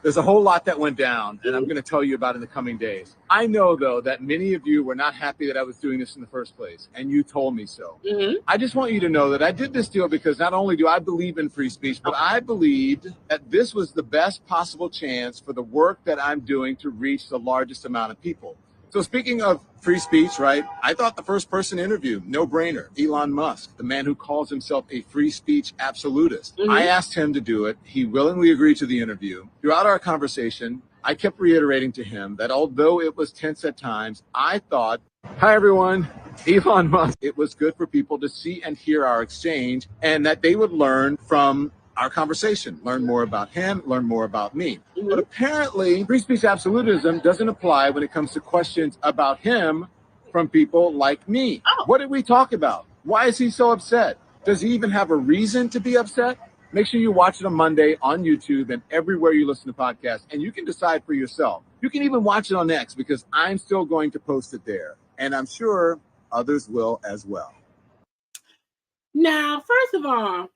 there's a whole lot that went down, and I'm going to tell you about in the coming days. I know, though, that many of you were not happy that I was doing this in the first place, and you told me so. I just want you to know that I did this deal because not only do I believe in free speech, but I believed that this was the best possible chance for the work that I'm doing to reach the largest amount of people. So speaking of free speech, right, I thought the first person interviewed, no brainer, Elon Musk, the man who calls himself a free speech absolutist. I asked him to do it. He willingly agreed to the interview. Throughout our conversation, I kept reiterating to him that although it was tense at times, I thought, hi everyone, Elon Musk, it was good for people to see and hear our exchange and that they would learn from our conversation, learn more about him, learn more about me. But apparently, free speech absolutism doesn't apply when it comes to questions about him from people like me. What did we talk about? Why is he so upset? Does he even have a reason to be upset? Make sure you watch it on Monday on YouTube and everywhere you listen to podcasts, and you can decide for yourself. You can even watch it on X because I'm still going to post it there, and I'm sure others will as well. Now, first of all,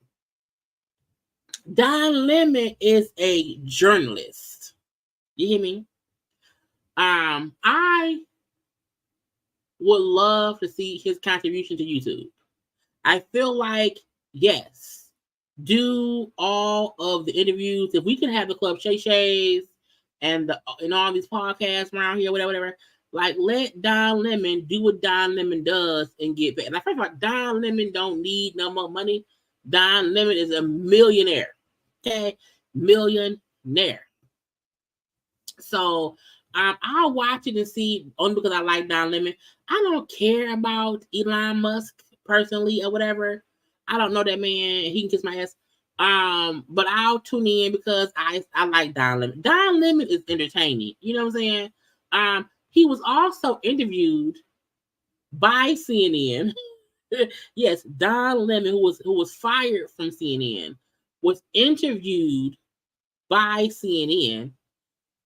Don Lemon is a journalist. You hear me? I would love to see his contribution to YouTube. I feel like, yes, do all of the interviews. If we can have the Club Shay Shays and all these podcasts around here, whatever, like let Don Lemon do what Don Lemon does and get paid. Like, first of all, Don Lemon don't need no more money. Don Lemon is a millionaire. Okay, millionaire. So I'll watch it and see, only because I like Don Lemon. I don't care about Elon Musk personally or whatever. I don't know that man. He can kiss my ass. But I'll tune in because I like Don Lemon. Don Lemon is entertaining. You know what I'm saying? He was also interviewed by CNN. Yes, Don Lemon, who was fired from CNN, was interviewed by CNN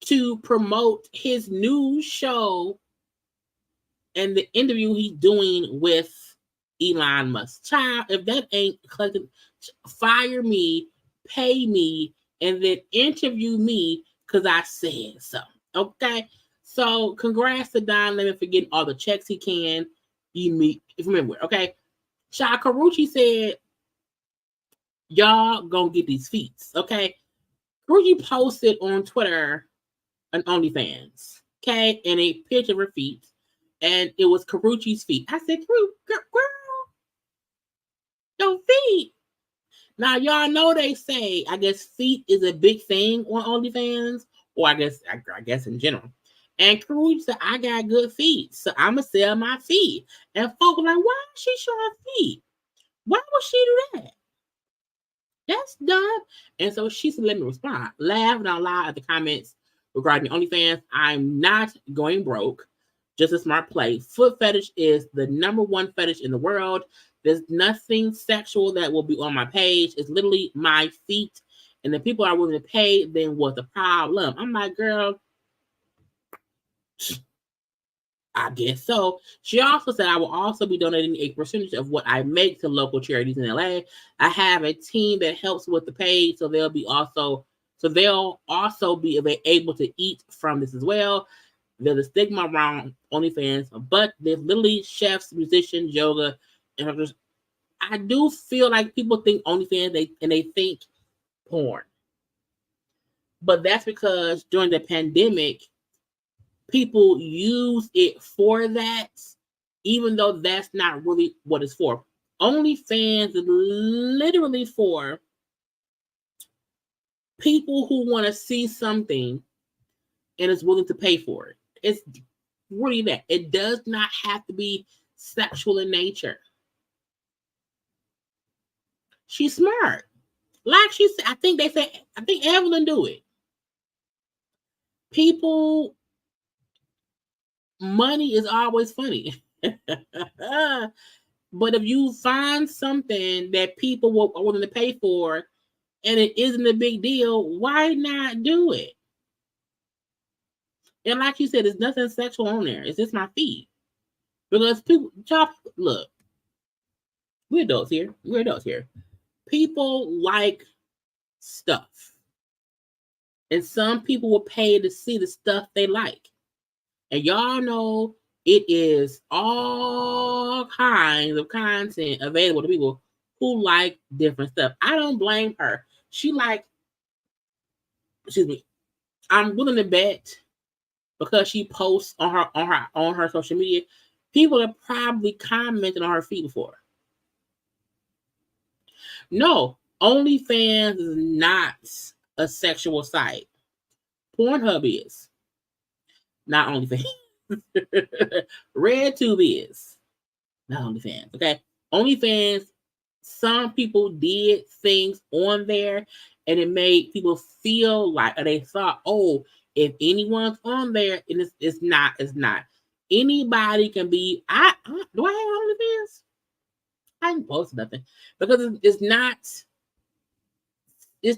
to promote his new show and the interview he's doing with Elon Musk. Child, if that ain't collected, fire me, pay me, and then interview me because I said so. Okay? So congrats to Don Lemon for getting all the checks he can. Remember, okay? Child, Karrueche said, y'all gonna get these feats, okay? Karrueche posted on Twitter an OnlyFans, okay, and a picture of her feet, and it was Karrueche's feet. I said, girl, your feet. Now, y'all know they say, I guess feet is a big thing on OnlyFans, or I guess in general. And Karrueche said, I got good feet, so I'm going to sell my feet. And folks were like, why is she showing feet? Why would she do that? That's dumb. And so she said, let me respond. Laughing out loud at the comments regarding OnlyFans. I'm not going broke. Just a smart play. Foot fetish is the #1 fetish in the world. There's nothing sexual that will be on my page. It's literally my feet. And the people are willing to pay, then what's the problem? I'm like, girl, I guess so. She also said I will also be donating a percentage of what I make to local charities in LA. I have a team that helps with the page, so they'll also be able to eat from this as well. there's a stigma around OnlyFans, but there's literally chefs, musicians, yoga, and others. I do feel like people think OnlyFans they think porn, but that's because during the pandemic, people use it for that, even though that's not really what it's for. OnlyFans is literally for people who want to see something and is willing to pay for it. It's really that. It does not have to be sexual in nature. She's smart. Like she said, I think Evelyn do it. People, money is always funny. But if you find something that people are willing to pay for and it isn't a big deal, why not do it? And like you said, there's nothing sexual on there. It's just my feet. Because people, look, we're adults here. People like stuff. And some people will pay to see the stuff they like. And y'all know it is all kinds of content available to people who like different stuff. I don't blame her. I'm willing to bet because she posts on her social media, people have probably commented on her feed before. No, OnlyFans is not a sexual site. Pornhub is. Not OnlyFans. RedTube is. Not OnlyFans. Okay. OnlyFans, some people did things on there and it made people feel like, or they thought, oh, if anyone's on there, and it's not. Anybody can be. Do I have OnlyFans? I didn't post nothing because it's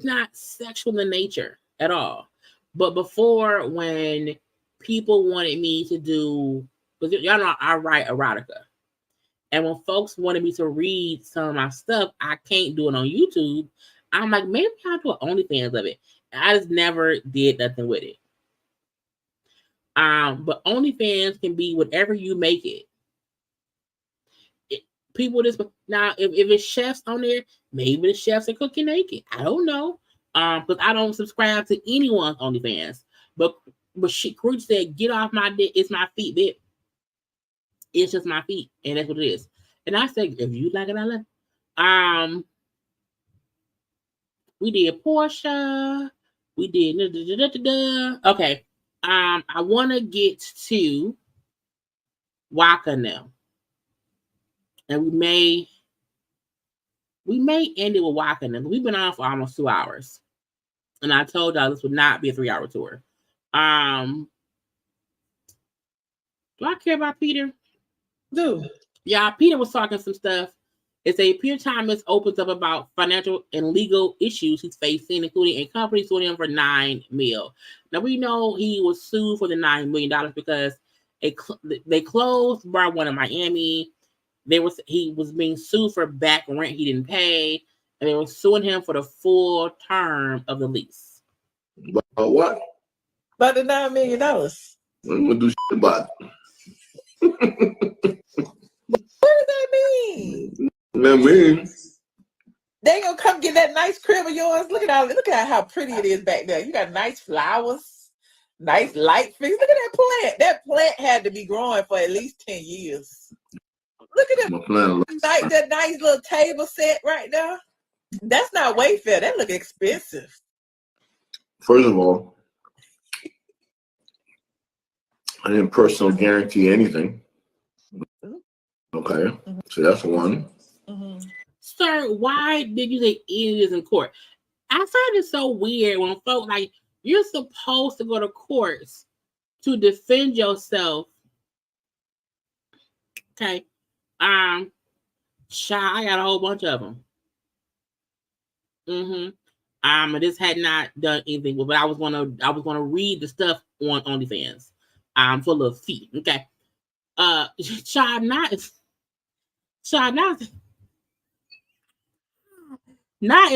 not sexual in nature at all. But before, when people wanted me to do, because y'all know I write erotica, and when folks wanted me to read some of my stuff, I can't do it on YouTube. I'm like, maybe I'll do an OnlyFans of it. I just never did nothing with it. But OnlyFans can be whatever you make it. People just now, if it's chefs on there, maybe the chefs are cooking naked. I don't know. Because I don't subscribe to anyone's OnlyFans. But Karrueche said, "Get off my dick. It's my feet, bitch. It's just my feet, and that's what it is." And I said, "If you like it, I love it." We did Portia. We did okay. I want to get to Waka now, and we may end it with Waka now. We've been on for almost 2 hours, and I told y'all this would not be a 3-hour tour. Do I care about Peter? Dude. Yeah, Peter was talking some stuff. It's a Peter Thomas opens up about financial and legal issues he's facing, including a company suing him for $9 million. Now we know he was sued for the $9 million because they closed bar one in Miami. He was being sued for back rent he didn't pay, and they were suing him for the full term of the lease. About what? About the $9 million. I'm gonna do shit about it. What does that mean? That means They gonna come get that nice crib of yours. Look at how pretty it is back there. You got nice flowers, nice light fixtures. Look at that plant. That plant had to be growing for at least 10 years. Look at that nice little table set right there. That's not Wayfair. That look expensive. First of all, I didn't personally guarantee anything. Okay, so that's one. Sir, why did you say it is in court? I find it so weird when folks like, you're supposed to go to courts to defend yourself. Okay. I got a whole bunch of them. I just had not done anything, but I was gonna read the stuff on OnlyFans. Full of feet. Okay. Not is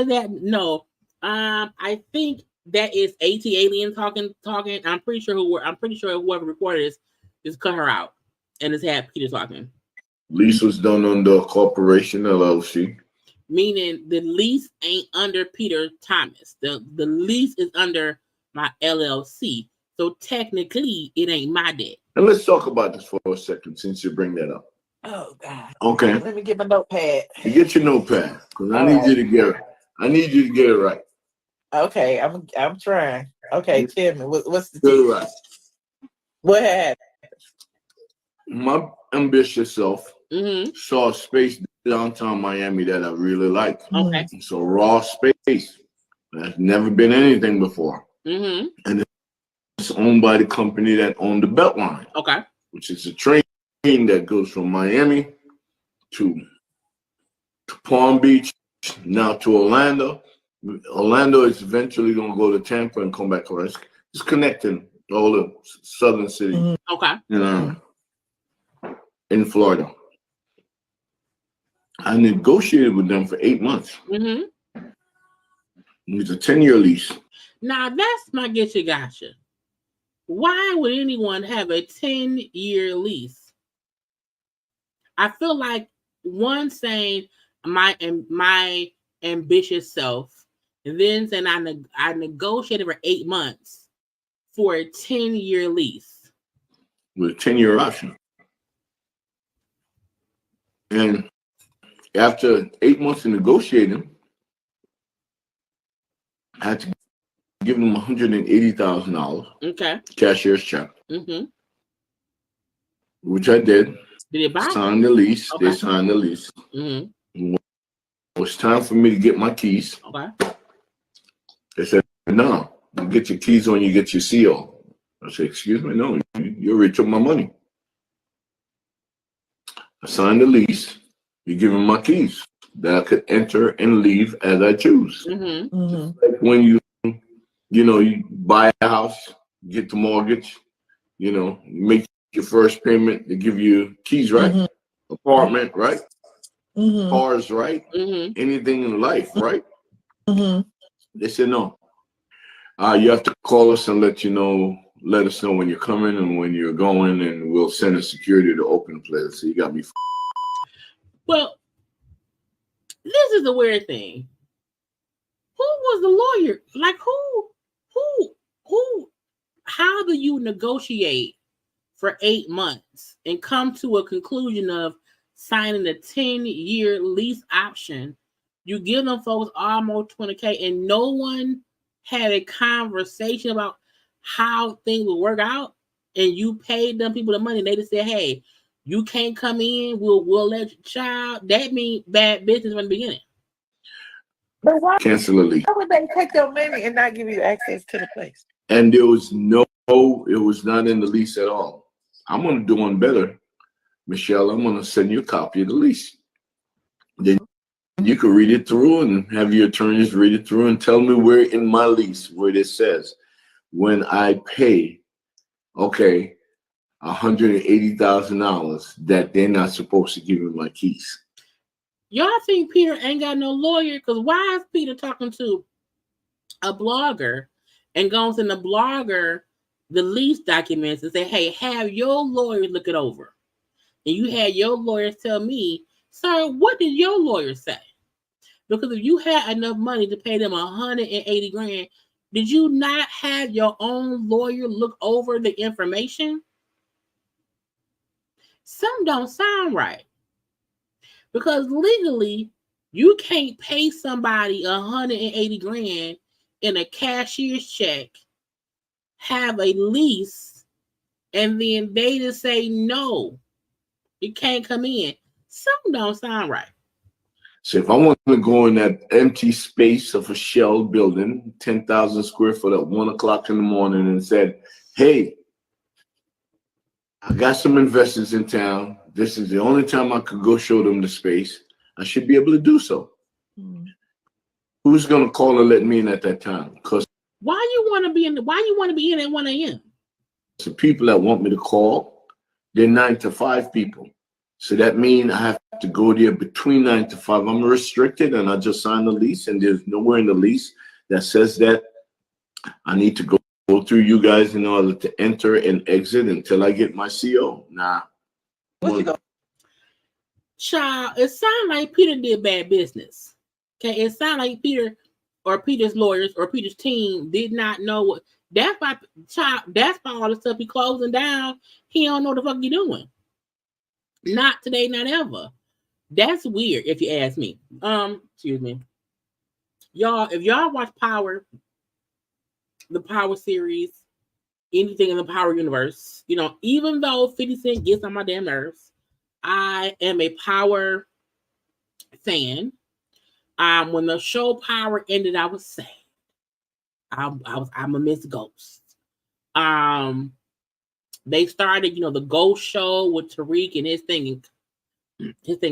that no. I think that is AT Alien talking. I'm pretty sure whoever recorded this just cut her out and just had Peter talking. Lease was done under a corporation LLC. Meaning the lease ain't under Peter Thomas. The lease is under my LLC. So technically, it ain't my debt. And let's talk about this for a second, since you bring that up. Oh God. Okay. Let me get my notepad. You get your notepad, because I need you to get it right. Okay, I'm trying. Okay, tell me what's the Get it tea? right. What happened? My ambitious self saw a space downtown Miami that I really like. Okay. It's a raw space. There's never been anything before. Mm-hmm. And it's owned by the company that owned the Beltline. Okay. Which is a train that goes from Miami to Palm Beach, now to Orlando. Orlando is eventually going to go to Tampa and come back around. It's connecting all the southern cities. Okay. In Florida. I negotiated with them for 8 months. Mm-hmm. It was a 10-year lease. Now that's my gotcha. Why would anyone have a 10-year lease? I feel like one saying my ambitious self, and then saying I negotiated for 8 months for a 10-year lease With a 10-year option. And after 8 months of negotiating, I had to give them $180,000. Okay. Cashier's check. Mm-hmm. Which I did. Did it buy? Signed the lease. Okay. They signed the lease. Mm-hmm. It was time for me to get my keys. Okay. They said, no, you get your keys when you get your CO. I said, excuse me, no, you already took my money. I signed the lease. You give me my keys that I could enter and leave as I choose. Mm-hmm. Like when you buy a house, get the mortgage, you make your first payment, they give you keys, right? Apartment, right? Cars, right? Anything in life, right? They said no. You have to call us and let us know when you're coming and when you're going, and we'll send a security to open the place. So you got me. Well, this is a weird thing. Who was the lawyer? Like who? How do you negotiate for 8 months and come to a conclusion of signing a 10-year lease option? You give them folks almost $20K, and no one had a conversation about how things would work out, and you paid them people the money, and they just said, hey, you can't come in, we'll let your child. That means bad business from the beginning. But why Cancel the lease. Why would they take your money and not give you access to the place? And it was not in the lease at all. I'm going to do one better. Michelle, I'm going to send you a copy of the lease. Then you can read it through and have your attorneys read it through and tell me where in my lease, where it says, when I pay, okay, $180,000, that they're not supposed to give me my keys. Y'all think Peter ain't got no lawyer? Because why is Peter talking to a blogger and goes in the blogger the lease documents and say, hey, have your lawyer look it over? And you had your lawyers tell me, sir, what did your lawyer say? Because if you had enough money to pay them $180,000, did you not have your own lawyer look over the information? Some don't sound right. Because legally, you can't pay somebody $180,000 in a cashier's check, have a lease, and then they just say no, you can't come in. Some don't sound right. So if I want to go in that empty space of a shell building, 10,000 square foot at 1 o'clock in the morning, and said, hey, I got some investors in town. This is the only time I could go show them the space. I should be able to do so. Who's going to call and let me in at that time? Because why you want to be in at 1 a.m.? the people that want me to call, they're 9 to 5 people. So that means I have to go there between 9 to 5. I'm restricted, and I just signed the lease, and there's nowhere in the lease that says that I need to go through you guys in order to enter and exit until I get my CO. Nah. Child, it sounds like Peter did bad business. Okay, it sounds like Peter or Peter's lawyers or Peter's team did not know what. That's why, child. That's why all the stuff he closing down. He don't know the fuck he doing. Not today, not ever. That's weird, if you ask me. Excuse me, y'all. If y'all watch Power, the Power series, anything in the Power universe, you know, even though 50 Cent gets on my damn nerves, I am a Power fan. When the show Power ended, I was sad. I'm a Miss Ghost. They started, you know, the Ghost show with Tariq and his thing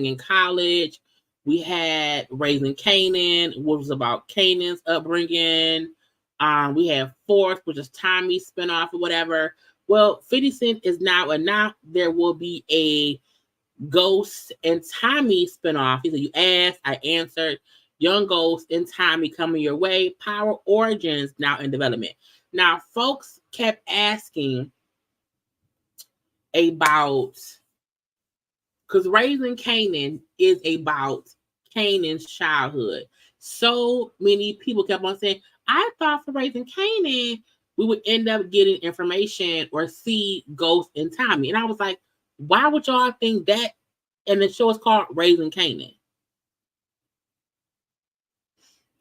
in college. We had Raising Kanan, which was about Kanan's upbringing. We had Fourth, which is Tommy's spinoff or whatever. Well, 50 Cent is now, and now there will be a Ghost and Tommy spinoff. He said, you asked, I answered. Young Ghost and Tommy coming your way. Power Origins now in development. Now, folks kept asking about, because Raising Kanan is about Kanan's childhood. So many people kept on saying, I thought for Raising Kanan, we would end up getting information or see Ghost and Tommy. And I was like, why would y'all think that? And the show is called Raising Kanan.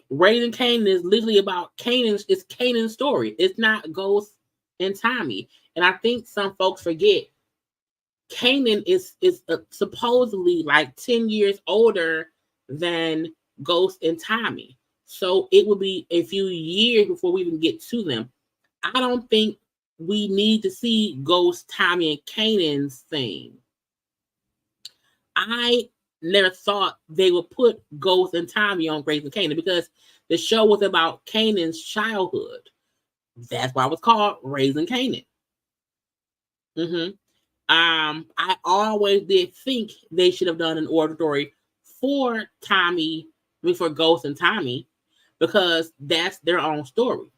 Raising Kanan is literally about it's Kanan's story. It's not Ghost and Tommy. And I think some folks forget Kanan is supposedly like 10 years older than Ghost and Tommy. So it would be a few years before we even get to them. I don't think we need to see Ghost, Tommy, and Kanan's thing. I never thought they would put Ghost and Tommy on Raising Kanan because the show was about Kanan's childhood. That's why it was called Raising Kanan. I always did think they should have done an order story for for Ghost and Tommy, because that's their own story.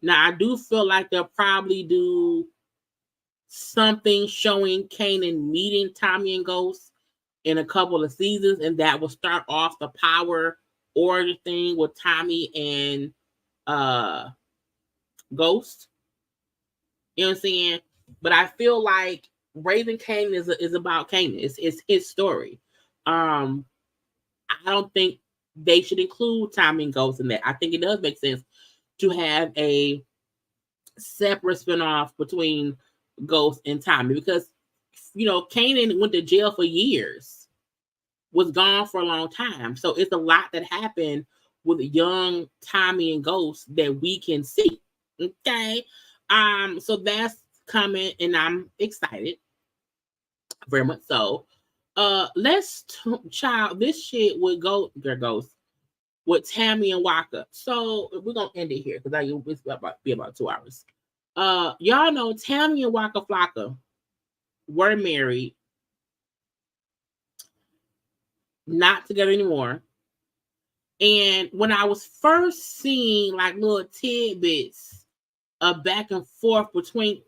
Now, I do feel like they'll probably do something showing Kanan meeting Tommy and Ghost in a couple of seasons, and that will start off the Power origin thing with Tommy and Ghost. You know what I'm saying? But I feel like Raising Kanan is about Kanan. It's his story. I don't think they should include Tommy and Ghost in that. I think it does make sense to have a separate spinoff between Ghost and Tommy, because, you know, Kanan went to jail for years, was gone for a long time. So it's a lot that happened with young Tommy and Ghost that we can see. Okay. So that's coming, and I'm excited. Very much so. Child, this shit would go, there goes, with Tammy and Waka. So we're gonna end it here because it's be about 2 hours. Y'all know Tammy and Waka Flocka were married, not together anymore. And when I was first seeing like little tidbits of back and forth between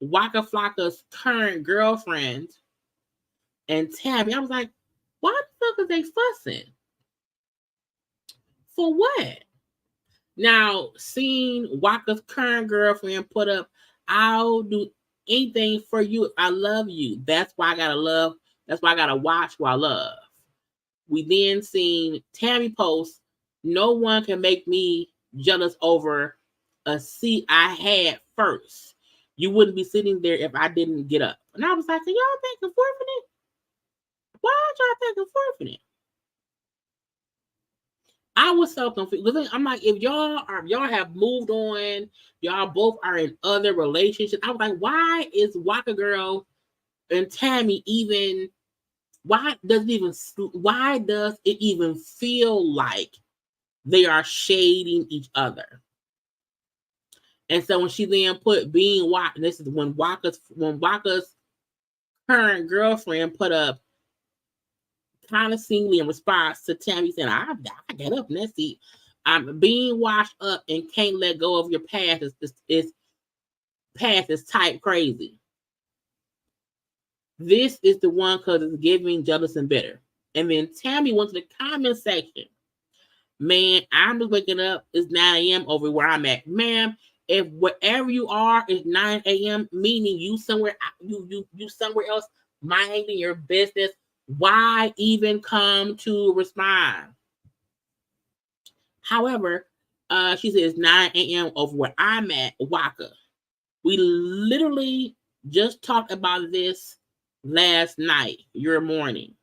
Waka Flocka's current girlfriend and Tammy, I was like, why the fuck are they fussing? For what? Now, seeing Waka's current girlfriend put up, I'll do anything for you if I love you. That's why I gotta love. That's why I gotta watch who I love. We then seen Tammy post, no one can make me jealous over a seat I had first. You wouldn't be sitting there if I didn't get up. And I was like, are y'all back and forth in it? Why aren't y'all back and forth in it? I was so confused. I'm like, if y'all have moved on, y'all both are in other relationships. I was like, why is Waka Girl and Tammy even? Why does it even feel like they are shading each other? And so when she then put being Waka, this is when Waka's current girlfriend put up kind of seemingly in response to Tammy saying, I got up in that seat. I'm being washed up and can't let go of your past. It's past is type crazy. This is the one because it's giving jealous and bitter. And then Tammy went to the comment section. Man, I'm just waking up. It's 9 a.m. over where I'm at. Ma'am, if wherever you are is 9 a.m., meaning you somewhere else minding your business, why even come to respond? However, she says 9 a.m. over where I'm at, Waka. We literally just talked about this last night, your morning.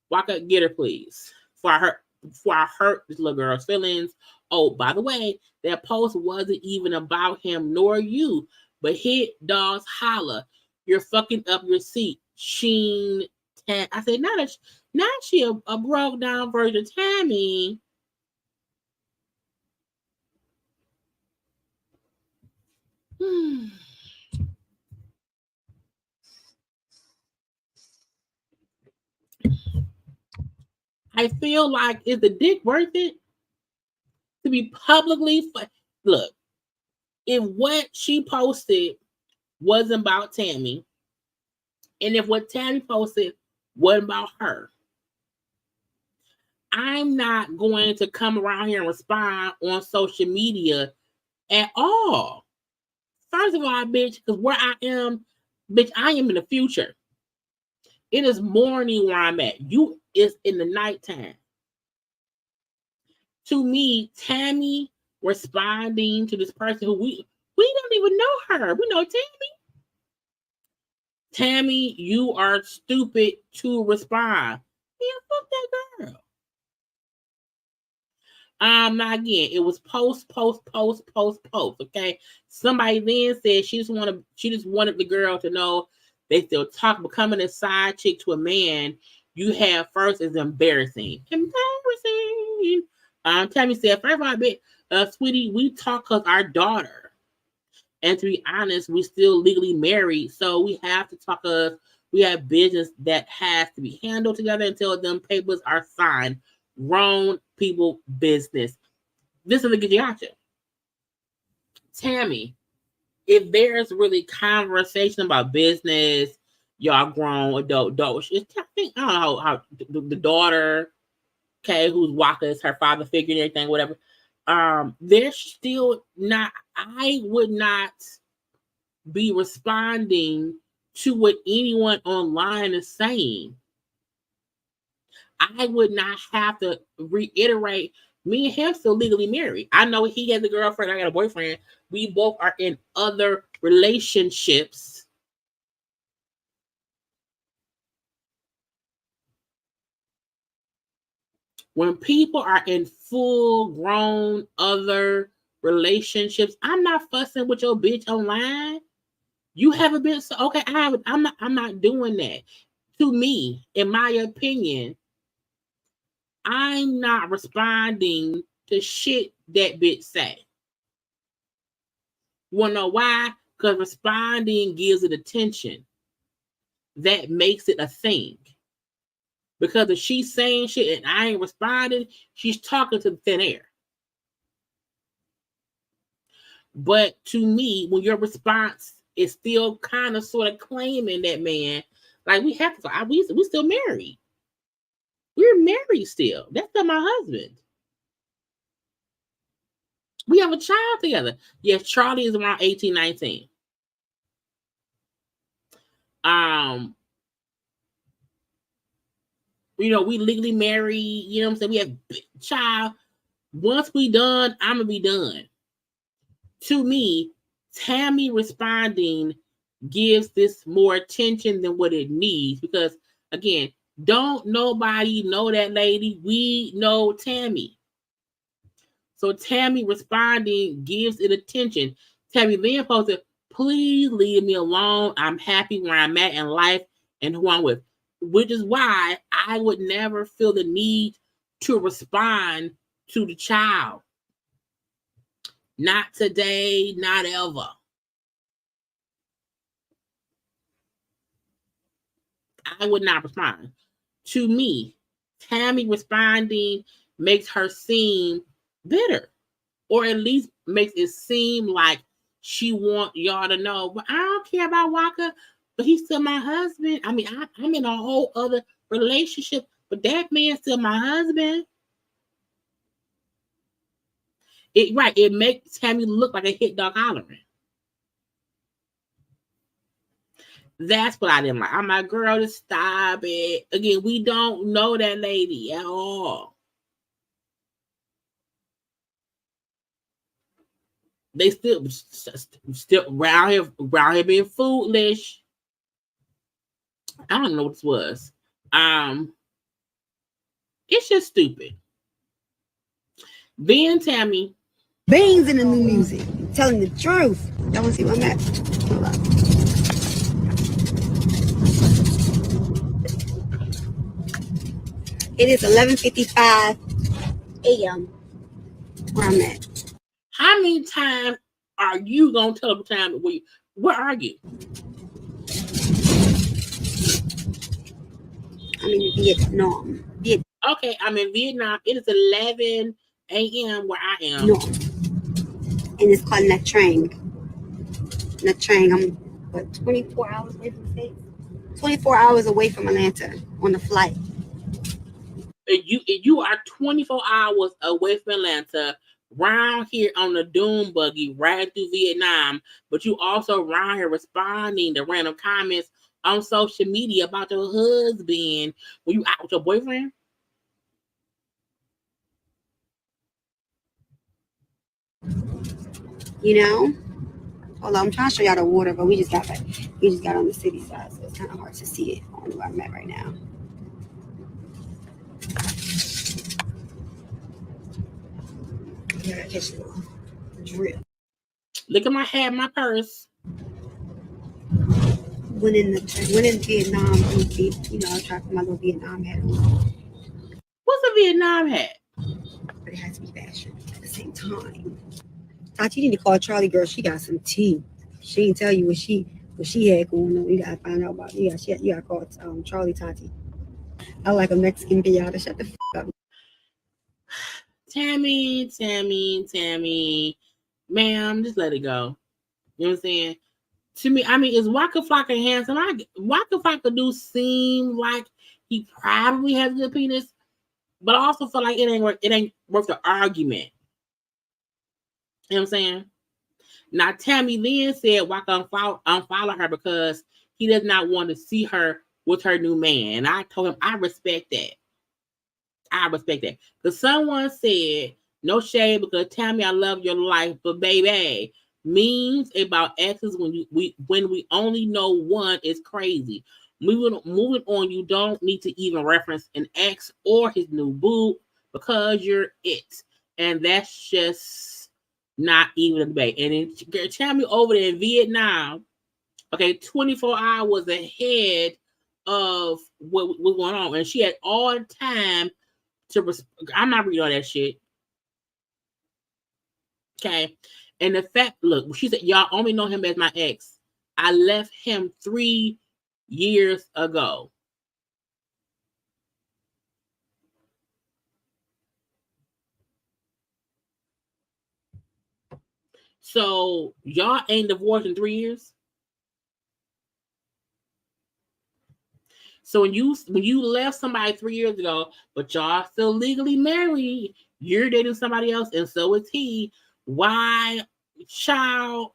Waka, get her, please. Before I hurt this little girl's feelings. Oh, by the way, that post wasn't even about him nor you, but hit dogs holla. You're fucking up your seat. Sheen. I said, not she a broke down version of Tammy. I feel like, is the dick worth it to be publicly? Look, if what she posted wasn't about Tammy, and if what Tammy posted wasn't about her, I'm not going to come around here and respond on social media at all. First of all, bitch, because where I am, bitch, I am in the future. It is morning where I'm at. You is in the nighttime. To me, Tammy responding to this person who we don't even know her. We know Tammy. Tammy, you are stupid to respond. Yeah, fuck that girl. Now again, it was post. Okay, somebody then said she just wanted the girl to know they still talk. Becoming a side chick to a man you have first is embarrassing. Embarrassing. Tammy said, first of all, sweetie, we talk because our daughter. And to be honest, we still legally married, so we have to talk because we have business that has to be handled together until them papers are signed. Grown people business. This is the gotcha. Tammy, if there's really conversation about business, y'all grown adults. I don't know how the daughter, okay, who's Waka is her father figure and everything, whatever. They're still not. I would not be responding to what anyone online is saying. I would not have to reiterate. Me and him still legally married. I know he has a girlfriend. I got a boyfriend. We both are in other relationships. When people are in full-grown other relationships, I'm not fussing with your bitch online. You haven't been so okay. I'm not doing that. To me, in my opinion, I'm not responding to shit that bitch say. You wanna know why? Because responding gives it attention. That makes it a thing. Because if she's saying shit and I ain't responding, she's talking to thin air. But to me, when your response is still kind of sort of claiming that man, like we have to, we still married. We're married still. That's still my husband. We have a child together. Yes, Charlie is around 18, 19. We legally married, you know what I'm saying? We have a child. Once we done, I'm gonna be done. To me, Tammy responding gives this more attention than what it needs because, again, don't nobody know that lady. We know Tammy. So Tammy responding gives it attention. Tammy then posted, please leave me alone. I'm happy where I'm at in life and who I'm with. Which is why I would never feel the need to respond to the child. Not today, not ever. I would not respond. To me, Tammy responding makes her seem bitter, or at least makes it seem like she want y'all to know, but I don't care about Waka, but he's still my husband. I mean, I'm in a whole other relationship, but that man's still my husband. It makes Tammy look like a hit dog hollering. That's what I didn't like. I'm like, girl, just stop it. Again, we don't know that lady at all. They still around here being foolish. I don't know what this was. It's just stupid. Then Tammy. Beans in the new music. Telling the truth. Y'all want to see what I'm at? Hold on. It is 11:55 a.m. where I'm at. How many times are you gonna tell the time where are you? I'm in Vietnam. Okay, I'm in Vietnam. It is 11 a.m. where I am. No. And it's called Nha Trang. Nha Trang. I'm 24 hours away from the States? 24 hours away from Atlanta on the flight. You are 24 hours away from Atlanta, round here on the Doom Buggy, right through Vietnam, but you also round here responding to random comments on social media about your husband. Were you out with your boyfriend? You know? Hold on, I'm trying to show y'all the water, but we just got on the city side, so it's kind of hard to see it on where I'm at right now. Yeah, I catch it all. Drip. Look at my hat, my purse. When in Vietnam, you know, I tried to put my little Vietnam hat on. What's a Vietnam hat? But it has to be fashion at the same time. Tati, you need to call Charlie, girl. She got some tea. She didn't tell you what she had going on. You gotta find out about it. You gotta call Charlie, Tati. I like a Mexican pinata. Shut the up. Tammy, ma'am, just let it go. You know what I'm saying? To me, I mean, is Waka Flocka handsome? Waka Flocka do seem like he probably has a good penis, but I also feel like it ain't worth the argument. You know what I'm saying? Now, Tammy then said Waka unfollow her because he does not want to see her with her new man. And I told him, I respect that. Because someone said, no shade, because Tammy, I love your life, but baby, memes about exes when we only know one is crazy. Moving on, you don't need to even reference an ex or his new boo because you're it. And that's just not even a debate. And then Tammy over there in Vietnam, okay, 24 hours ahead of what was going on. And she had all the time I'm not reading all that shit. Okay. And the fact, look, she said, y'all only know him as my ex. I left him 3 years ago. So y'all ain't divorced in 3 years? So when you left somebody 3 years ago, but y'all still legally married, you're dating somebody else, and so is he. Why, child?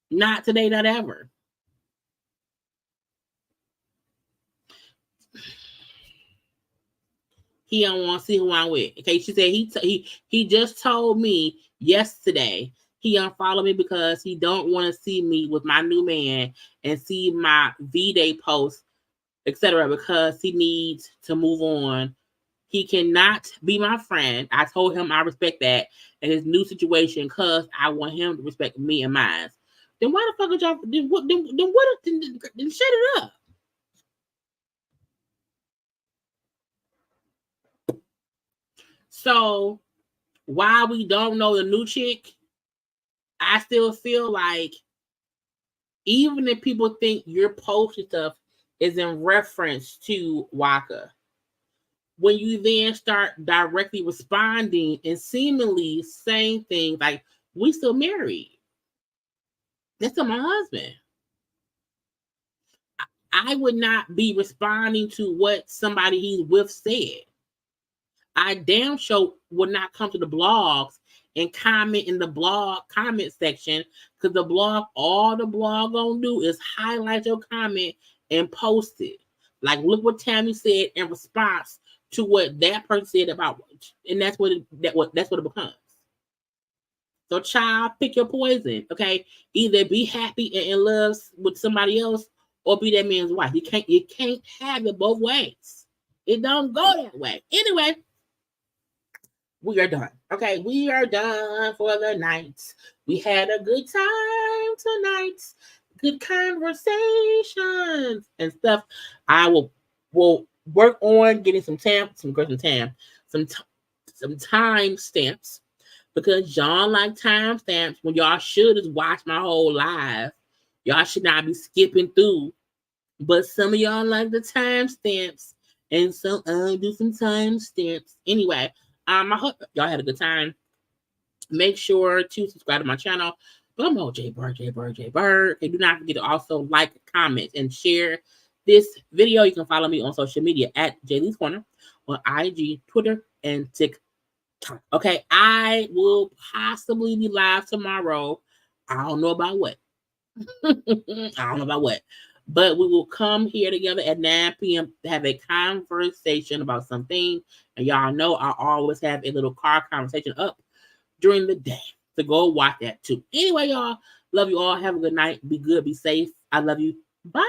Not today, not ever. He don't want to see who I'm with. Okay, she said he just told me yesterday he unfollowed me because he don't want to see me with my new man and see my V-Day posts, etc. because he needs to move on. He cannot be my friend. I told him I respect that in his new situation because I want him to respect me and mine. Then why the fuck would y'all? Then shut it up. So while we don't know the new chick, I still feel like even if people think you're posting stuff is in reference to Waka. When you then start directly responding and seemingly saying things like, we still married. That's still my husband. I would not be responding to what somebody he's with said. I damn sure would not come to the blogs and comment in the blog comment section, because the blog, all the blog gonna do is highlight your comment and post it. Like, look what Tammy said in response to what that person said about, and that's what it becomes. So, child, pick your poison. Okay, either be happy and in love with somebody else, or be that man's wife. You can't have it both ways. It don't go that way. Anyway, we are done. Okay, we are done for the night. We had a good time tonight. Good conversations and stuff. I will work on getting some time stamps, because y'all like time stamps when y'all should just watch my whole live. Y'all should not be skipping through. But some of y'all like the time stamps, and so I'll do some time stamps. Anyway, I hope y'all had a good time. Make sure to subscribe to my channel. But I'm on JayBird. And do not forget to also like, comment, and share this video. You can follow me on social media at JayLeesCorner on IG, Twitter, and TikTok. Okay, I will possibly be live tomorrow. I don't know about what. But we will come here together at 9 p.m. to have a conversation about something. And y'all know I always have a little car conversation up during the day. So go watch that too. Anyway, y'all, love you all. Have a good night. Be good. Be safe. I love you. Bye.